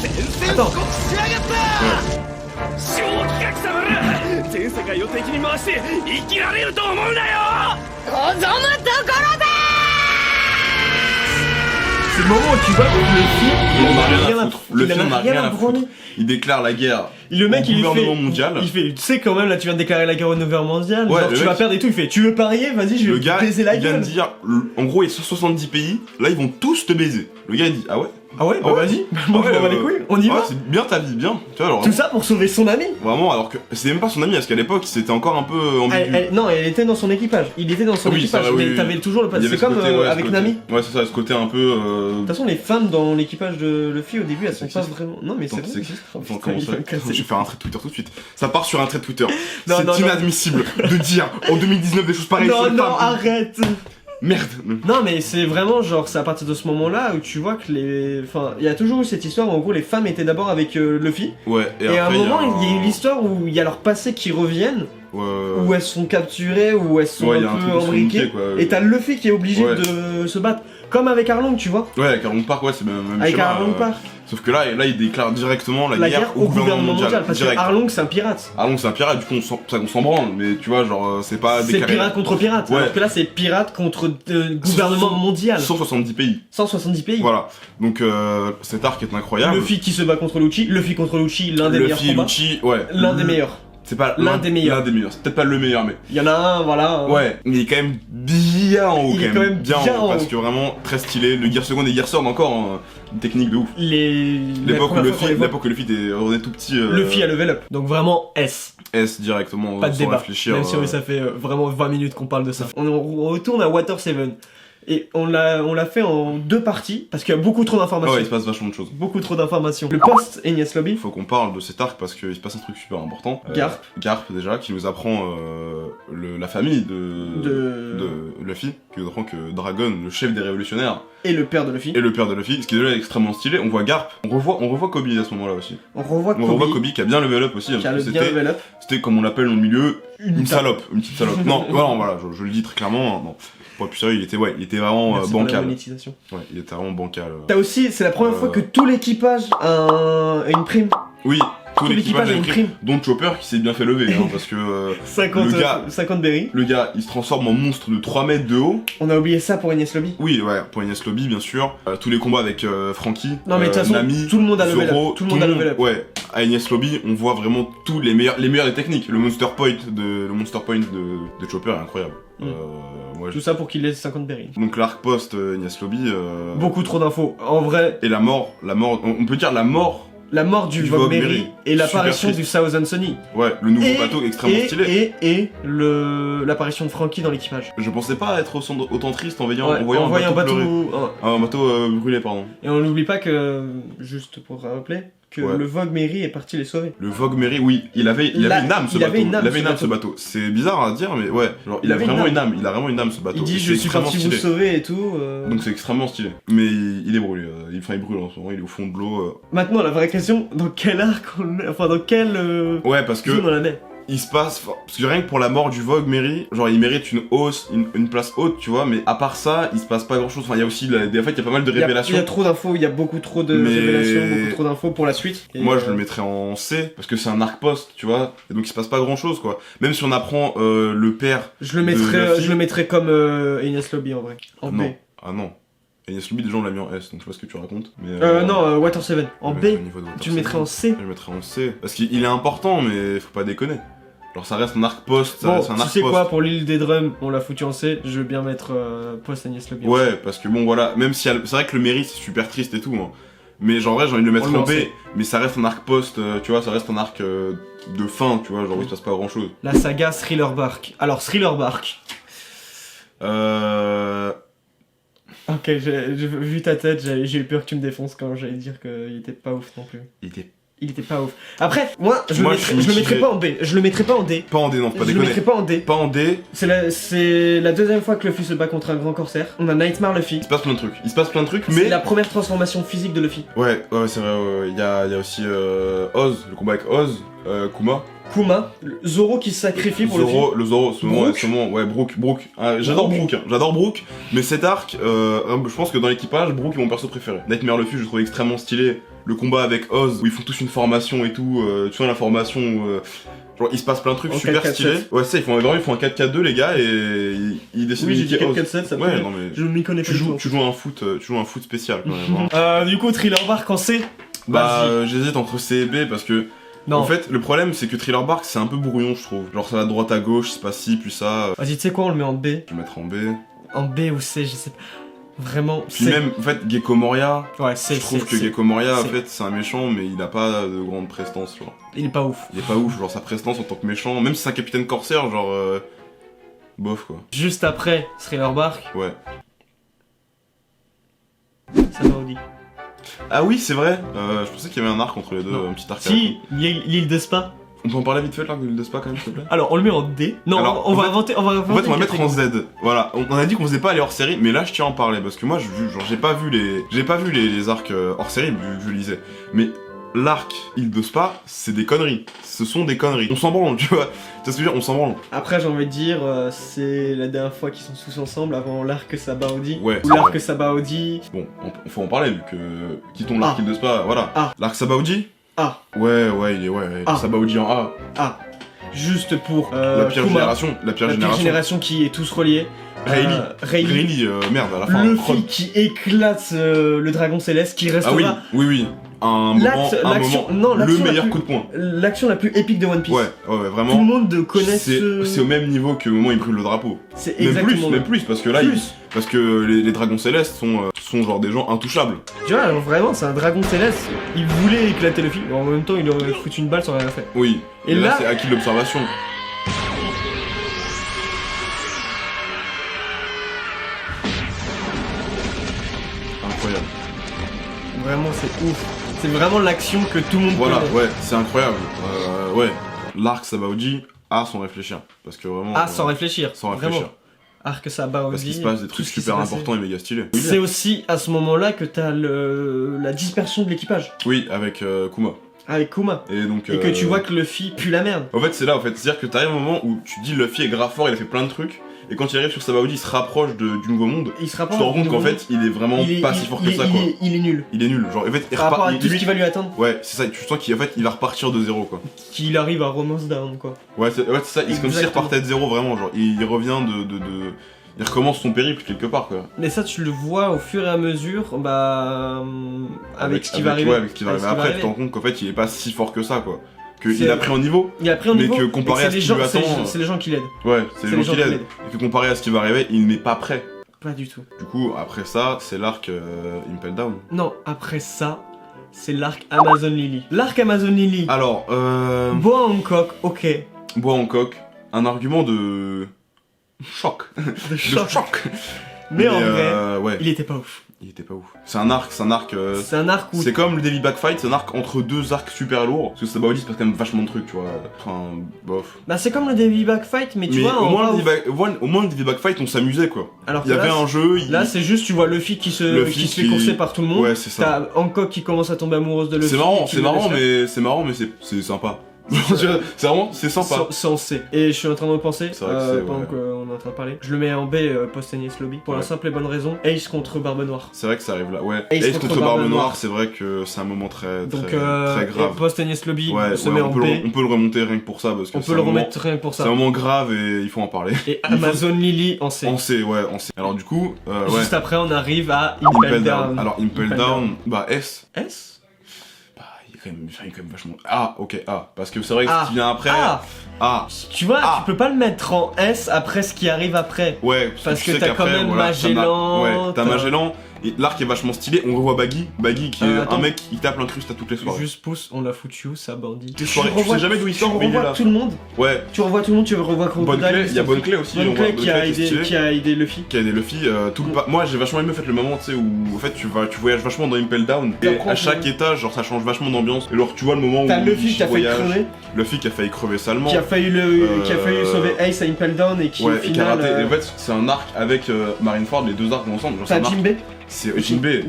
宣戦布告しやがった。正気が貴様ら全世界を敵に回して生きられると思うなよ。望むところだ。 C'est le moment où tu vois que le film, Il en a rien à foutre. Le il en film a n'a rien à branler. foutre. Il déclare la guerre Le mec, au il gouvernement fait, mondial. il fait, tu sais quand même là, tu viens de déclarer la guerre au gouvernement mondial. Ouais, genre, le tu mec- vas perdre et tout. Il fait, tu veux parier? Vas-y, je Le vais gars, te baiser la il vient gueule. de dire, en gros, il y a 170 pays, là ils vont tous te baiser. Le gars il dit, ah ouais? Ah ouais, bah Ah ouais. vas-y. Bon, Ouais, on va les couilles. On y ouais, va. c'est bien ta vie, bien. Tu vois, alors. Tout ça pour sauver son ami. Vraiment, alors que c'était même pas son ami, parce qu'à l'époque c'était encore un peu ambigu. Non, elle était dans son équipage. Il était dans son Oui, ça équipage. va, oui, Mais oui. t'avais toujours le Il y avait C'est ce comme côté, ouais, ce avec côté- Nami. Ouais, c'est ça, ce côté un peu. De toute façon, les femmes dans l'équipage de Luffy au début, elles sont pas Sexiste. vraiment. Non, mais c'est Attends, vrai. sexiste. Oh, Attends, putain, comment il ça va me casser. Je vais faire un trait Twitter tout de suite. Ça part sur un trait Twitter. Non, non, C'est non. inadmissible de dire en 2019 des choses pareilles sur Non, les non, femmes. arrête. Merde. Non, mais c'est vraiment genre, c'est à partir de ce moment-là où tu vois que les. Enfin, il y a toujours eu cette histoire où en gros les femmes étaient d'abord avec Luffy. Ouais, Et à un après, moment, il y a eu l'histoire où il y a leur passé qui reviennent, où elles sont capturées, où elles sont Ouais, il y a un un truc peu où ils sont embriquées. niqués, quoi. Et t'as Luffy qui est obligé Ouais. de se battre. Comme avec Arlong, tu vois. Ouais, avec Arlong Park, ouais, c'est même Avec schéma, Arlong Park. Sauf que là, il déclare directement la La guerre au gouvernement mondial. Parce direct. que Arlong, c'est un pirate. Arlong, c'est un pirate, du coup, on s'en branle, mais tu vois, genre, c'est pas C'est déclaré. pirate contre pirate. Ouais. Alors que là, c'est pirate contre gouvernement mondial. 170 pays. 170 pays. Voilà. Donc, cet arc est incroyable. Luffy qui se bat contre Lucci. Luffy contre Lucci, l'un des meilleurs Luffy, combats. Lucci, ouais. L'un des meilleurs. C'est pas L'un des meilleurs. L'un des meilleurs. C'est peut-être pas le meilleur, mais. Il y en a un, voilà. Ouais, mais il est quand même bien en haut, Il est quand même bien en haut. parce que vraiment très stylé. Le Gear Second et Gear Sword encore, hein, une technique de ouf. L'époque où Luffy était tout petit. Luffy a level up. Donc vraiment S. S directement, Pas de sans débat. réfléchir. Même si ça fait vraiment 20 minutes qu'on parle de ça. On retourne à Water 7. Et on l'a fait en 2 parties parce qu'il y a beaucoup trop d'informations. Ouais, il se passe vachement de choses. Beaucoup trop d'informations. Le post Enies Lobby. Il faut qu'on parle de cet arc parce qu'il se passe un truc super important. Garp. Garp déjà, qui nous apprend la famille de Luffy, qui nous apprend que Dragon, le chef des révolutionnaires, Et le père de Luffy. est le père de Luffy, ce qui est déjà extrêmement stylé. On voit Garp, on revoit Kobe à ce moment-là aussi. On revoit On revoit Kobe qui a bien level up aussi. qui a parce le que bien level up. C'était comme on l'appelle dans le milieu, une table. salope, une petite salope. Non, voilà, je le dis très clairement. Non. Pour être plus sérieux, il était vraiment Merci pour la bancal. monétisation. Ouais, il était vraiment bancal. T'as aussi, c'est la première fois que tout l'équipage a une prime. Oui, tout l'équipage a une prime. dont Chopper qui s'est bien fait lever, hein, parce que 50 berries. le gars, il se transforme en monstre de 3 mètres de haut. On a oublié ça pour Enies Lobby. Oui, ouais, pour Enies Lobby, bien sûr. Tous les combats avec Franky, Non mais de toute façon, Nami, tout le monde a level Zoro, up. Tout le monde a level up. Ouais, à Enies Lobby, on voit vraiment tous les meilleurs des techniques. Le Monster Point de Chopper est incroyable. Moi, Tout ça pour qu'il laisse 50 berries. Donc l'arc post Enies Lobby. Beaucoup trop d'infos. En vrai, Et la mort, on peut dire la mort. la mort du Du Vogue Vogue Mary Mary. et l'apparition Super du Southern Sunny. Ouais, le nouveau bateau extrêmement stylé. Et l'apparition de Franky dans l'équipage. Je pensais pas être autant triste en Ouais, voyant un bateau pleurer. un- Un bateau brûlé, pardon. Et on n'oublie pas que, juste pour rappeler, que Ouais. le Vogue Mary est parti les sauver. Le Vogue Mary, oui, il avait une âme ce il bateau. avait une âme, il avait une ce âme ce bateau. C'est bizarre à dire, mais ouais, genre, il a avait vraiment une une âme. Il a vraiment une âme ce bateau. Il dit Et je c'est suis extrêmement parti vous stylé. sauver et tout. Donc c'est extrêmement stylé. Mais il ébrûle, il brûle en ce moment, il est au fond de l'eau. Maintenant la vraie question, dans quel arc enfin dans quel Ouais, parce que zone on en est. il se passe. Parce que rien que pour la mort du Vogue Mary, genre il mérite une hausse, une place haute, tu vois, mais à part ça, il se passe pas grand chose. Enfin, il y a aussi. En fait, il y a pas mal de Il y a révélations. trop d'infos, il y a beaucoup trop de Mais- révélations, beaucoup trop d'infos pour la suite. Et, Moi je le mettrais en C parce que c'est un arc post, tu vois, et donc il se passe pas grand chose quoi. Même si on apprend le père. je le mettrais comme Enies Lobby en vrai. En B. Non, ah non. Enies Lobby déjà on l'a mis en S, donc je sais pas ce que tu racontes. Mais, Non, Water 7. En je B, le mettrais au niveau de Water tu le mettrais en C. Je le mettrais en C. Parce qu'il est important, mais faut pas déconner. Genre ça reste un arc post, ça Bon, reste un tu arc sais post. quoi, pour l'île des drums, on l'a foutu en C, je veux bien mettre post Enies Lobby. en C. Ouais, parce que bon voilà, même si c'est vrai que le mérite c'est super triste et tout, hein. Mais genre en vrai j'ai envie de le mettre On en le B, sait. mais ça reste un arc post, tu vois, ça reste un arc de fin, tu vois, genre où il se passe pas grand chose. La saga Thriller Bark. Alors, Thriller Bark. Ok, j'ai vu ta tête, j'ai eu peur que tu me défonces quand j'allais dire qu'il était pas ouf non plus. Il était pas ouf. Après, moi, je le mettrais pas en B. Je le mettrais pas en D. Pas en D, non, pas déconner. Je le mettrais pas en D. Pas en D. C'est la deuxième fois que Luffy se bat contre un grand corsaire. On a Nightmare Luffy. Il se passe plein de trucs. Mais c'est la première transformation physique de Luffy. Ouais, c'est vrai. Il y a aussi Oz, le combat avec Oz, Kuma, Zoro qui se sacrifie pour le Zoro, ce moment, ouais, Brook. J'adore Brook, mais cet arc, je pense que dans l'équipage, Brook est mon perso préféré. Nightmare Luffy, je le trouve extrêmement stylé. Le combat avec Oz, où ils font tous une formation et tout, tu vois la formation où, genre il se passe plein de trucs super stylés. Ouais, ça, ils font un 4-4-2 les gars, et ils décident de niquer Oz. 4-4-7, ça ouais, non mais je m'y connais pas du tout. Tu joues un foot spécial quand même. Hein. Du coup, Thriller Bark en C. J'hésite entre C et B parce que non. En fait, le problème, c'est que Thriller Bark, c'est un peu brouillon, je trouve. Genre, ça va de droite à gauche, c'est pas ci, plus ça. Vas-y, tu sais quoi, on le met en B. Je vais mettre en B. En B ou C, je sais pas. Vraiment, puis même, en fait, Gecko Moria, ouais, je trouve que Gecko Moria, en fait, c'est un méchant, mais il a pas de grande prestance, genre. Il est pas ouf. Genre sa prestance en tant que méchant, même si c'est un capitaine corsaire, genre... bof, quoi. Juste après, Thriller Bark. Ouais. Sabaody. Ah oui, c'est vrai, je pensais qu'il y avait un arc entre les deux, un petit arc. Si, l'île de Spa. On peut en parler vite fait, l'arc de l'île de Spa, quand même, s'il te plaît. Alors, on le met en D. Non, alors, on va inventer. En fait, on va mettre en Z. Voilà, on a dit qu'on faisait pas les hors-série, mais là, je tiens à en parler, parce que moi, j'ai pas vu les arcs hors-série, vu que je lisais. Mais l'arc île de Spa, c'est des conneries. Ce sont des conneries. On s'en branle, tu vois. Tu sais ce que je veux dire, on s'en branle. Après, j'ai envie de dire, c'est la dernière fois qu'ils sont tous ensemble avant l'arc Sabaody. Ouais. Ou l'arc Sabaody. Bon, faut en parler, vu que... Quittons l'arc île de Spa, voilà. L'arc Sabaody. A. Ouais, il est Sabaody en A. A. Juste pour la pire Kuma, génération. La pire génération qui est tous reliés. Rayleigh, merde, à la fin. Luffy qui éclate le dragon céleste qui restera. Ah oui. Un moment, le meilleur coup de poing. L'action la plus épique de One Piece. Ouais, vraiment. Tout le monde connaît c'est au même niveau que le moment où il brûle le drapeau. C'est exactement même plus, parce que là, parce que les dragons célestes sont genre des gens intouchables. Tu vois, vraiment, c'est un dragon céleste. Il voulait éclater Luffy, mais en même temps, il aurait foutu une balle sans rien faire. Oui. Et là, c'est acquis de l'observation. Incroyable. Vraiment, c'est ouf. C'est vraiment l'action que tout le monde connaît. Voilà, ouais, c'est incroyable. Ouais, l'arc Sabaody, sans réfléchir. Parce que vraiment... sans réfléchir. Sans réfléchir. Vraiment. Arc Sabaody. Parce qu'il se passe des trucs super importants et méga stylés. C'est aussi à ce moment-là que t'as la dispersion de l'équipage. Oui, avec Kuma. Avec Kuma. Et que tu vois que Luffy pue la merde. En fait, c'est là, c'est-à-dire que t'arrives à un moment où tu dis Luffy est grave fort, il a fait plein de trucs. Et quand il arrive sur Sabaody, il se rapproche du nouveau monde. Tu te rends compte qu'en fait, il est vraiment pas si fort que ça, quoi. Il est nul. Il est nul. Genre, en fait, par rapport à tout ce qui va lui attendre. Ouais, c'est ça. Tu sens qu'il va repartir de zéro, quoi. Qu'il arrive à Romance Down, quoi. Ouais, c'est ça. C'est comme s'il repartait de zéro, vraiment. Genre, il revient il recommence son périple quelque part, quoi. Mais ça, tu le vois au fur et à mesure, avec ce qui va arriver. Ouais, avec ce qui va arriver après, tu te rends compte qu'en fait, il est pas si fort que ça, quoi. Il a pris en niveau. Mais que comparé à ce qui lui attend. C'est les gens qui l'aident. Ouais, c'est les gens qui l'aident. Et que comparé à ce qui va arriver, il n'est pas prêt. Pas du tout. Du coup, après ça, c'est l'arc Impel Down. Non, après ça, c'est l'arc Amazon Lily. L'arc Amazon Lily. Alors, Bois Hancock, ok. Bois Hancock, un argument de choc. De choc. Mais en vrai, ouais. il était pas ouf. Il était pas ouf. C'est un arc où... C'est comme le Davy Backfight, c'est un arc entre deux arcs super lourds. Parce que Sabaody, c'est quand même vachement de trucs, tu vois. Enfin, bof. Bah c'est comme le Davy Backfight, mais tu vois... au moins le Davy Backfight, on s'amusait, quoi. Alors il y avait un jeu... Là, c'est juste, tu vois Luffy qui se fait courser par tout le monde. Ouais, c'est ça. T'as Hancock qui commence à tomber amoureuse de Luffy. C'est marrant, mais c'est sympa. c'est sympa. Sensé. Et je suis en train de repenser, pendant qu'on est en train de parler. Je le mets en B, post-Agnès Lobby, pour la simple et bonne raison, Ace contre Barbe Noire. C'est vrai que ça arrive là, ouais. Ace contre Barbe Noire, c'est vrai que c'est un moment très grave. Post-Agnès Lobby, on met en B. On peut le remonter rien que pour ça, parce que on peut le remettre rien que pour ça. C'est un moment grave et il faut en parler. Et Amazon Lily en C. En C, ouais, en C. Alors du coup, juste après, on arrive à Impel Down. Alors Impel Down, S. S? Il est quand même vachement... ok, parce que c'est vrai que ce qui vient après... Tu vois, tu peux pas le mettre en S après ce qui arrive après. Ouais, parce que t'as quand même Magellan... Ouais, t'as Magellan, Et l'arc est vachement stylé, on revoit Baggy qui est attends. un mec qui tape l'incruste à toutes les soirées. Juste pouce, on l'a foutu où ça, bandit? Tu sais jamais d'où il sort, mais il est là. tout le monde. Ouais. Tu revois tout le monde, tu revois Bonne-Clé, il y a Bonne-Clé aussi. Bonne on voit Clé qui a stylé. aidé Luffy. Qui a aidé Luffy, moi j'ai vachement aimé en fait, le moment tu sais où en fait tu voyages vachement dans Impel Down et à chaque étage genre ça change vachement d'ambiance. Et alors tu vois le moment où t'as Luffy qui a failli crever. Luffy qui a failli crever salement. Qui a failli sauver Ace à Impel Down et qui au et qui a final. raté. Et en fait c'est un arc avec Marineford, les deux arcs ensemble. T'as Jinbei. C'est Jinbei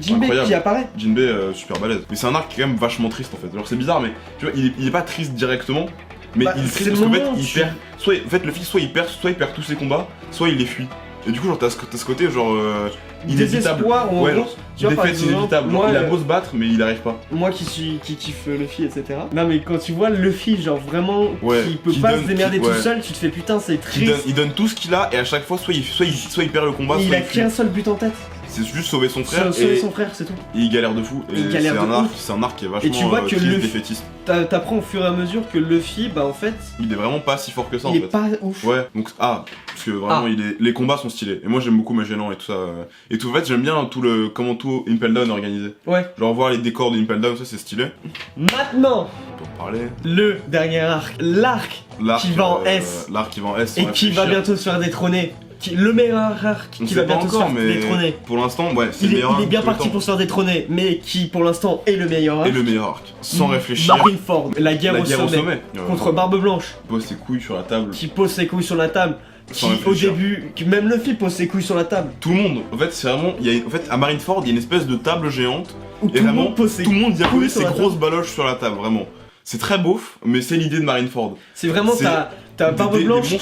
qui apparaît. Jinbei super balèze. Mais c'est un arc qui est quand même vachement triste en fait. Alors c'est bizarre mais tu vois il est pas triste directement. Mais il est triste parce qu'en fait il perd. Soit en fait Luffy soit il perd tous ses combats, soit il les fuit. Et du coup genre t'as ce côté genre inévitable. Ouais, genre, défaite c'est inévitable. Genre, il a beau se battre mais il arrive pas. Moi qui kiffe Luffy etc. Non mais quand tu vois Luffy genre vraiment qui peut pas se démerder tout seul, tu te fais putain c'est triste. Il donne tout ce qu'il a et à chaque fois soit il perd le combat, il a qu'un seul but en tête. C'est juste sauver son frère. Sauver son frère, c'est tout. Et il galère de fou. Et c'est un arc qui est vachement et tu vois que triste, défaitiste. T'apprends au fur et à mesure que Luffy, bah en fait. Il est vraiment pas si fort que ça en fait. Il est pas ouf. Ouais, donc parce que vraiment les combats sont stylés. Et moi j'aime beaucoup Magellan et tout ça. Et tout en fait j'aime bien comment tout Impel Down est organisé. Ouais. Genre voir les décors de Impel Down, ça c'est stylé. Maintenant pour parler. Le dernier arc. L'arc qui va en S. L'arc qui va en S. Et qui va bientôt se faire détrôner. Le meilleur arc qui va bientôt se faire détrôner. Pour l'instant, ouais, c'est le meilleur arc. Il est bien parti pour se faire détrôner, mais qui pour l'instant est le meilleur arc. Et le meilleur arc. Sans réfléchir. Marineford, la guerre au sommet. Contre Barbe Blanche. Qui pose ses couilles sur la table. Qui pose ses couilles sur la table. Qui au début, même Luffy pose ses couilles sur la table. Tout le monde, en fait, c'est vraiment. En fait, à Marineford, il y a une espèce de table géante. Où tout le monde pose ses couilles. Tout le monde vient poser ses grosses baloches sur la table, vraiment. C'est très beauf, mais c'est l'idée de Marineford. C'est vraiment t'as Barbe Blanche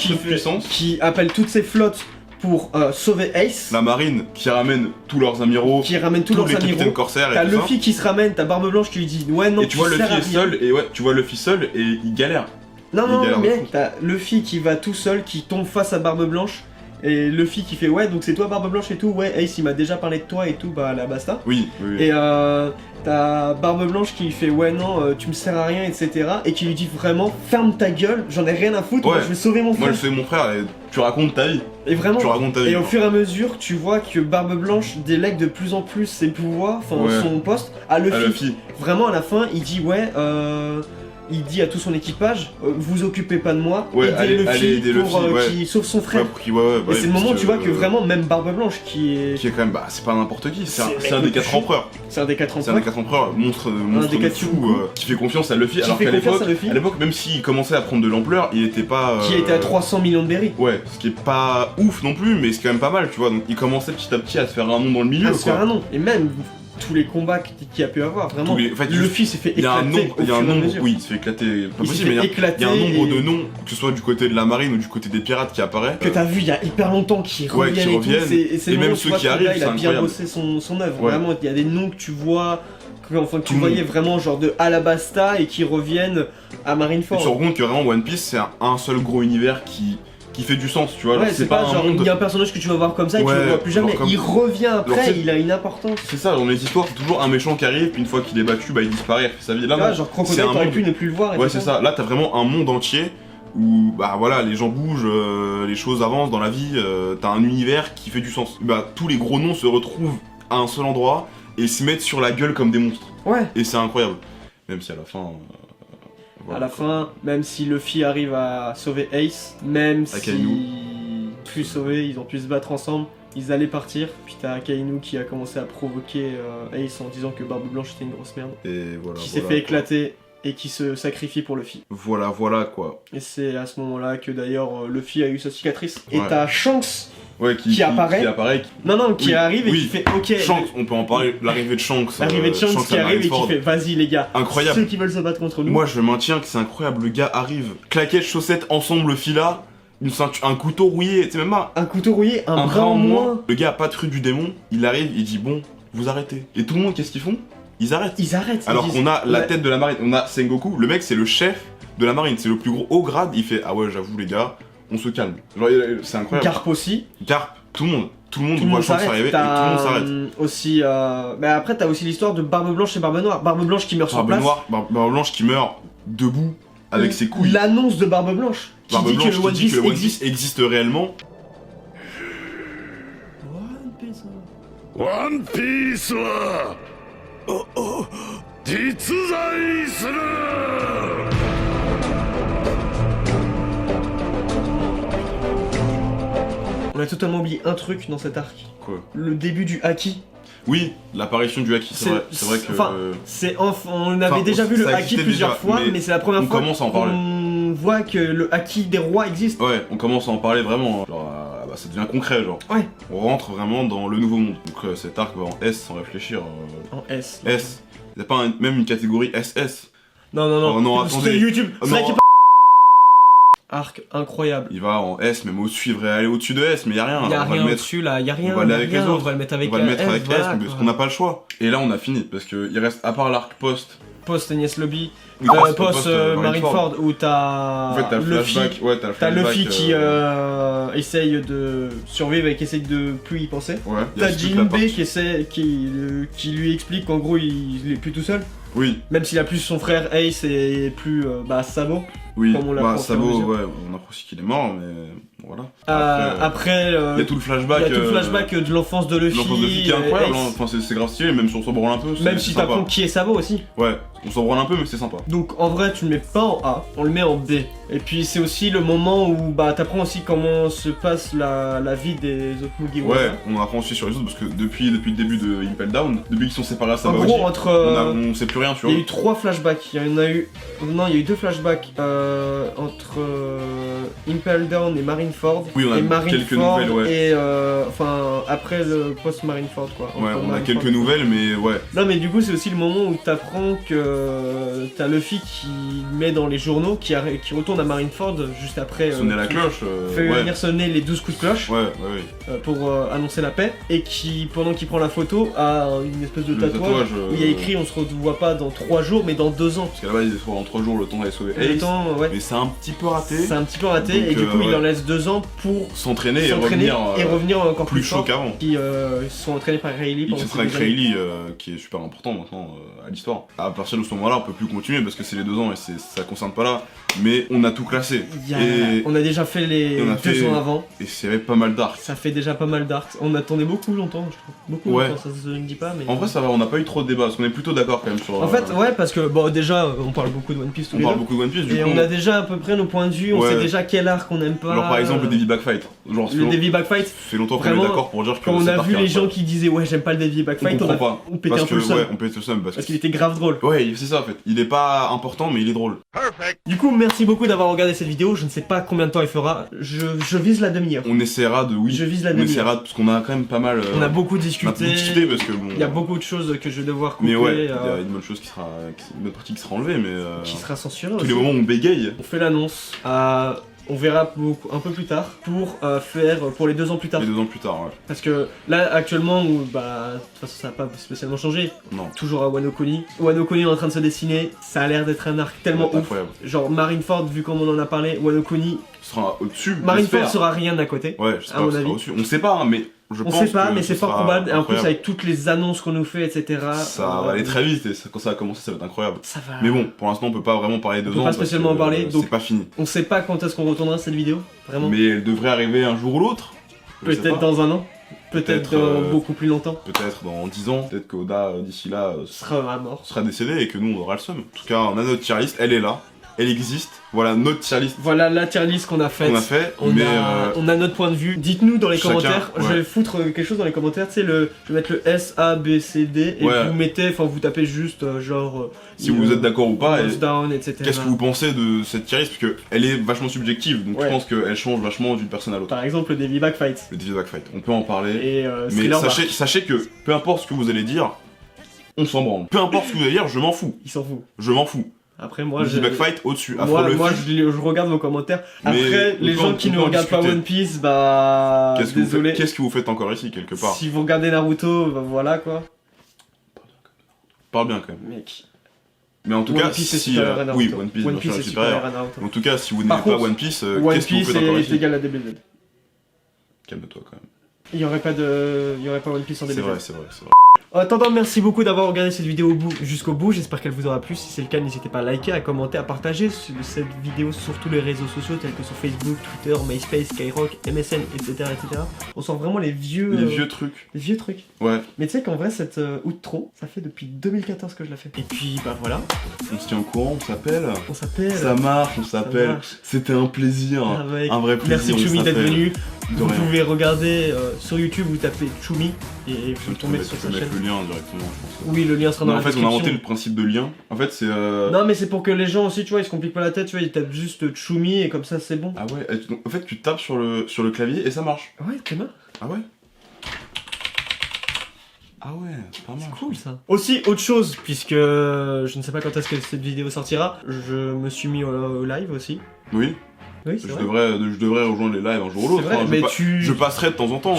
qui appelle toutes ses flottes pour sauver Ace. La marine qui ramène tous leurs amiraux. T'as Luffy qui se ramène, t'as Barbe Blanche qui lui dit ouais non. Et tu vois Luffy seul et il galère. Non mais t'as Luffy qui va tout seul, qui tombe face à Barbe Blanche. Et Luffy qui fait ouais donc c'est toi Barbe Blanche et tout, ouais Ace il m'a déjà parlé de toi et tout, bah la basta. Oui. Et t'as Barbe Blanche qui fait ouais non tu me sers à rien etc. Et qui lui dit vraiment ferme ta gueule, j'en ai rien à foutre, moi je vais sauver mon frère. Moi je vais sauver mon frère et tu racontes ta vie. Et vraiment, tu racontes ta vie, et au fur et à mesure tu vois que Barbe Blanche délègue de plus en plus ses pouvoirs, son poste à Luffy. Vraiment à la fin il dit ouais il dit à tout son équipage, vous occupez pas de moi, aidez Luffy pour qu'il sauve son frère. Et c'est le moment où tu vois que vraiment même Barbe Blanche qui est quand même, c'est pas n'importe qui, c'est un des 4 empereurs. C'est un des 4 empereurs. C'est un des 4 empereurs, monstre de fou, qui fait confiance à Luffy, alors qu'à l'époque, même s'il commençait à prendre de l'ampleur, il était pas... Qui était à 300 millions de berries. Ouais, ce qui est pas ouf non plus, mais c'est quand même pas mal, tu vois, donc il commençait petit à petit à se faire un nom dans le milieu, à se faire un nom, et même... tous les combats qu'il a pu avoir, vraiment. Luffy s'est fait éclater. Il y a un nombre, oui, il s'est fait éclater, pas possible, mais il y a un nombre de noms, que ce soit du côté de la marine ou du côté des pirates qui apparaît. Que t'as vu il y a hyper longtemps qui reviennent et c'est même ceux qui arrivent, il a bien bossé son œuvre. Vraiment, il y a des noms que tu vois, que tu voyais vraiment genre de Alabasta et qui reviennent à Marineford. Tu te rends compte que vraiment One Piece c'est un seul gros univers qui fait du sens, tu vois. Ouais, c'est pas genre il y a un personnage que tu vas voir comme ça et tu le vois plus jamais. Il revient après, il a une importance. C'est ça, dans les histoires, c'est toujours un méchant qui arrive, puis une fois qu'il est battu, bah il disparaît, il fait sa vie. Là, genre Crocodile, t'aurais pu ne plus le voir. Ouais, c'est ça. Là, t'as vraiment un monde entier où, bah voilà, les gens bougent, les choses avancent dans la vie, t'as un univers qui fait du sens. Bah, tous les gros noms se retrouvent à un seul endroit et se mettent sur la gueule comme des monstres. Ouais. Et c'est incroyable. Même si à la fin. À la fin, même si Luffy arrive à sauver Ace, même si plus sauvé, ils ont pu se battre ensemble, ils allaient partir, puis t'as Akainu qui a commencé à provoquer Ace en disant que Barbe Blanche était une grosse merde, et voilà, qui s'est fait éclater et qui se sacrifie pour Luffy. Voilà quoi. Et c'est à ce moment-là que d'ailleurs Luffy a eu sa cicatrice. Et t'as Shanks qui apparaît. Qui arrive et qui fait ok. Shanks, on peut en parler, l'arrivée de Shanks. L'arrivée de Shanks qui arrive et qui fait vas-y les gars. Incroyable. Ceux qui veulent se battre contre nous. Moi je maintiens que c'est incroyable, le gars arrive, claquettes, chaussettes, ensemble, fila, un couteau rouillé, c'est même pas. Un couteau rouillé, un bras en moins. Le gars a pas de rue du démon, il arrive, il dit bon, vous arrêtez. Et tout le monde, qu'est-ce qu'ils font ? Ils arrêtent. Alors qu'on a la tête de la marine, on a Sengoku, le mec c'est le chef de la marine, c'est le plus gros haut grade, il fait ah ouais j'avoue les gars, on se calme. Genre c'est incroyable. Garp aussi. Garp, tout le monde voit Shanks arriver et tout le monde s'arrête. Aussi, mais après t'as aussi l'histoire de Barbe Blanche et Barbe Noire. Barbe Blanche qui meurt sur place. Barbe Blanche qui meurt debout avec ses couilles. L'annonce de Barbe Blanche qui dit que le One Piece existe réellement. ワンピースは実在する。On a totalement oublié un truc dans cet arc. Quoi? Le début du haki. Oui, l'apparition du haki, c'est vrai que... Enfin, on avait déjà vu le haki plusieurs fois, mais c'est la première fois qu'on voit que le haki des rois existe. Ouais, on commence à en parler vraiment, genre, ça devient concret, genre. Ouais. On rentre vraiment dans le nouveau monde. Donc cet arc va en S sans réfléchir. En S. S. Il n'y a pas même une catégorie SS. Non, non, non. Oh, non, attendez. C'est YouTube. Oh, non. Arc incroyable. Il va en S, même au-dessus, il devrait aller au-dessus de S, mais il y a rien. Il y a on va rien le mettre au-dessus là, il y a rien. On va aller avec les autres. On va le mettre avec on va le mettre avec S, voilà, parce qu'on n'a pas le choix. Et là, on a fini, parce qu'il reste, à part l'arc post Agnès Lobby, oui, post Marineford, où t'as en fait, t'as le flashback. Ouais, t'as Luffy qui essaye de survivre et qui essaye de plus y penser. Ouais, t'as Jinbe qui lui explique qu'en gros il est plus tout seul. Oui. Même s'il a plus son frère Ace et plus Sabo. Oui, comme on l'a Sabo, ouais, on apprend aussi qu'il est mort, mais voilà. Après, il y a tout le flashback. Il y a tout le flashback de l'enfance de Luffy. L'enfance de Luffy qui est incroyable, hein. Enfin, c'est grave stylé, même si on s'en branle un peu. Même si t'apprends qui est Sabo aussi. Ouais, on s'en branle un peu, mais c'est sympa. Donc en vrai, tu le mets pas en A, on le met en B. Et puis c'est aussi le moment où t'apprends aussi comment se passe la vie des autres Mugiwara. Ouais, on apprend aussi sur les autres parce que depuis le début de Impel Down, depuis qu'ils sont séparés à Sabaody, en gros, on sait plus rien, tu vois. Il y a eu 3 flashbacks. Il y en a eu. Non, il y a eu 2 flashbacks entre Impel Down et Marineford. Oui, on a quelques nouvelles, ouais. Et après le post-Marineford, quoi. Ouais, on a quelques nouvelles, mais ouais. Non, mais du coup, c'est aussi le moment où t'apprends que t'as Luffy qui met dans les journaux, qui retourne à Marineford juste après. Sonner la cloche. Fait venir sonner les 12 coups de cloche. Ouais. Pour annoncer la paix. Et qui, pendant qu'il prend la photo, a une espèce de tatouage où il y a écrit on se revoit pas dans 3 jours, mais dans 2 ans. Parce qu'à la base, il est en 3 jours le temps d'aller sauver Ace. Mais c'est un petit peu raté. C'est un petit peu raté, donc, et du coup, il en laisse 2 ans pour s'entraîner et revenir encore plus chaud qu'avant. Qui sont entraînés par Rayleigh. Ils sont avec Rayleigh, qui est super important maintenant à l'histoire. À partir de ce moment-là, on peut plus continuer parce que c'est les 2 ans et ça concerne pas là. Mais on a tout classé. On a déjà fait les 2 ans avant. Et c'est pas mal d'arcs. Ça fait déjà pas mal d'arcs. On attendait beaucoup longtemps, je trouve. Beaucoup longtemps, ça se dit pas. Mais... En vrai, ça va, on n'a pas eu trop de débats parce qu'on est plutôt d'accord quand même sur. En fait, ouais, parce que bon, déjà, on parle beaucoup de One Piece tous les deux. On parle beaucoup de One Piece, du coup. Et on a déjà à peu près nos points de vue, on sait déjà quel arc on aime pas. Genre par exemple le Devi Backfight. Le Devi Backfight. Ça fait longtemps qu'on est d'accord pour dire que. Quand on a vu les gens qui disaient ouais, j'aime pas le Devi Backfight, on pétait un peu le seum. Ouais, on pétait le seum parce qu'il était grave drôle. Ouais, c'est ça en fait. Il est pas important, mais il est drôle. Du coup, merci beaucoup d'avoir regardé cette vidéo. Je ne sais pas combien de temps il fera. Je vise la demi-heure. On essaiera de. Oui. Je vise la demi-heure. On essaiera parce qu'on a quand même pas mal. On a beaucoup discuté. Parce que bon. Il y a beaucoup de choses que je vais devoir couper. Mais ouais, il y a une bonne chose qui sera. Une autre partie qui sera enlevée, mais. Qui sera censurée. Tous les moments où on bégaye. On fait l'annonce. On verra un peu plus tard pour faire pour les 2 ans plus tard. Les 2 ans plus tard, ouais. Parce que là actuellement, de toute façon ça n'a pas spécialement changé. Non. Toujours à Wano Kuni. Wano Kuni est en train de se dessiner. Ça a l'air d'être un arc tellement ouf. Incroyable. Genre Marineford, vu comme on en a parlé, Wano Kuni sera au-dessus. Marineford sera rien à côté. Ouais, j'espère que ça sera au-dessus. On sait pas, hein, mais. On sait pas, mais c'est fort probable. Et en plus, avec toutes les annonces qu'on nous fait, etc. Ça va aller très vite et quand ça va commencer, ça va être incroyable. Ça va. Mais bon, pour l'instant, on peut pas vraiment parler de 2 ans. On peut pas spécialement en parler, donc c'est pas fini. On sait pas quand est-ce qu'on retournera cette vidéo, vraiment. Mais elle devrait arriver un jour ou l'autre. Peut-être dans 1 an. Peut-être dans beaucoup plus longtemps. Peut-être dans 10 ans. Peut-être qu'Oda, d'ici là, sera mort. Sera décédé et que nous, on aura le seum. En tout cas, on a notre tier list, elle est là. Elle existe, voilà notre tier list. Voilà la tier list qu'on a faite. On a notre point de vue. Dites-nous dans les commentaires. Ouais. Je vais foutre quelque chose dans les commentaires. Tu sais, je vais mettre le S, A, B, C, D. Et vous mettez, vous tapez juste genre. Si vous êtes d'accord ou pas. Down, etc. Qu'est-ce que vous pensez de cette tier list? Parce qu'elle est vachement subjective. Donc je pense qu'elle change vachement d'une personne à l'autre. Par exemple, le Devi Backfight. Le Devi Backfight, on peut en parler. Et mais sachez que peu importe ce que vous allez dire, on s'en branle. Peu importe ce que vous allez dire, je m'en fous. Il s'en fout. Je m'en fous. Après moi, je Backfight au-dessus. Moi je regarde vos commentaires. Après les gens qui ne regardent pas One Piece, désolé. Qu'est-ce que vous faites encore ici quelque part? Si vous regardez Naruto, voilà quoi. Parle bien quand même. Mec. Mais en tout cas, si oui, One Piece est supérieur. En tout cas, si vous n'aimez pas One Piece, qu'est-ce que vous faites encore ici? C'est égal à DBZ. Calme-toi quand même. Il y aurait pas One Piece en DBZ. C'est vrai. En attendant, merci beaucoup d'avoir regardé cette vidéo jusqu'au bout, j'espère qu'elle vous aura plu. Si c'est le cas, n'hésitez pas à liker, à commenter, à partager cette vidéo sur tous les réseaux sociaux tels que sur Facebook, Twitter, MySpace, Skyrock, MSN, etc. On sent vraiment les vieux... Les vieux trucs. Les vieux trucs. Ouais. Mais tu sais qu'en vrai, cette outro, ça fait depuis 2014 que je la fais. Et puis, bah voilà. On se tient au courant, on s'appelle. On s'appelle. Ça marche, on s'appelle. C'était un plaisir, Ah, mec. un vrai plaisir. Merci Choumi d'être venu. De Vous rien. pouvez regarder sur YouTube, vous tapez Choumi et vous tombez sur sa chaîne. le lien directement, je pense. Oui, le lien sera dans Non, la en fait, description. on a inventé le principe de lien. En fait, c'est. Non, mais c'est pour que les gens aussi, tu vois, ils se compliquent pas la tête, tu vois, ils tapent juste Choumi et comme ça c'est bon. Ah ouais, donc, en fait, tu tapes sur le clavier et ça marche. Ouais, t'es mal. Ah ouais. Ah ouais, c'est pas mal. C'est cool ça. Aussi, autre chose, puisque je ne sais pas quand est-ce que cette vidéo sortira, je me suis mis au live aussi. Oui. Oui, Je c'est vrai. devrais rejoindre les lives un jour ou l'autre. C'est vrai, hein. mais Je passerai de temps en temps.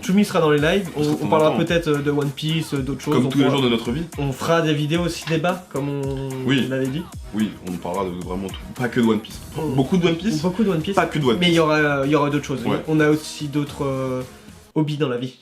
Choumi sera dans les lives, de temps on en parlera temps. peut-être de One Piece, d'autres choses. Comme on tous les pourra- jours de notre vie. On fera des vidéos aussi débat, comme on Oui. l'avait dit. Oui, on parlera de vraiment tout. Pas que de One Piece. Oh. Beaucoup de One Piece. Beaucoup de One Piece. Pas que de One Mais Piece. il y aura d'autres choses. Ouais. On a aussi d'autres hobbies dans la vie.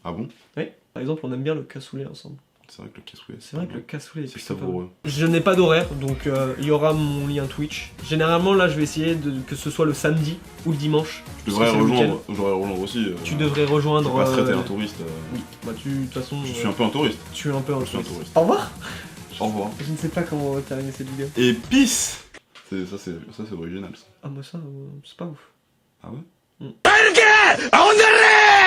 Ah bon? Oui. Par exemple, on aime bien le cassoulet ensemble. C'est vrai que le cassoulet. C'est vrai que le cassoulet est C'est plutôt pas savoureux. mal. Je n'ai pas d'horaire, donc il y aura mon lien Twitch. Généralement, là, je vais essayer que ce soit le samedi ou le dimanche. Je devrais parce que c'est le rejoindre. Je devrais rejoindre aussi. Tu devrais rejoindre. Je passerai, t'es un touriste. Oui. Bah, de toute façon. Je suis un peu un touriste. Tu es un peu un Je suis un touriste. touriste. Au revoir. Au revoir. Je ne sais pas comment terminer cette vidéo. Et peace. C'est original ça. Ah, moi, ça, c'est pas ouf. Ah ouais? おんだれ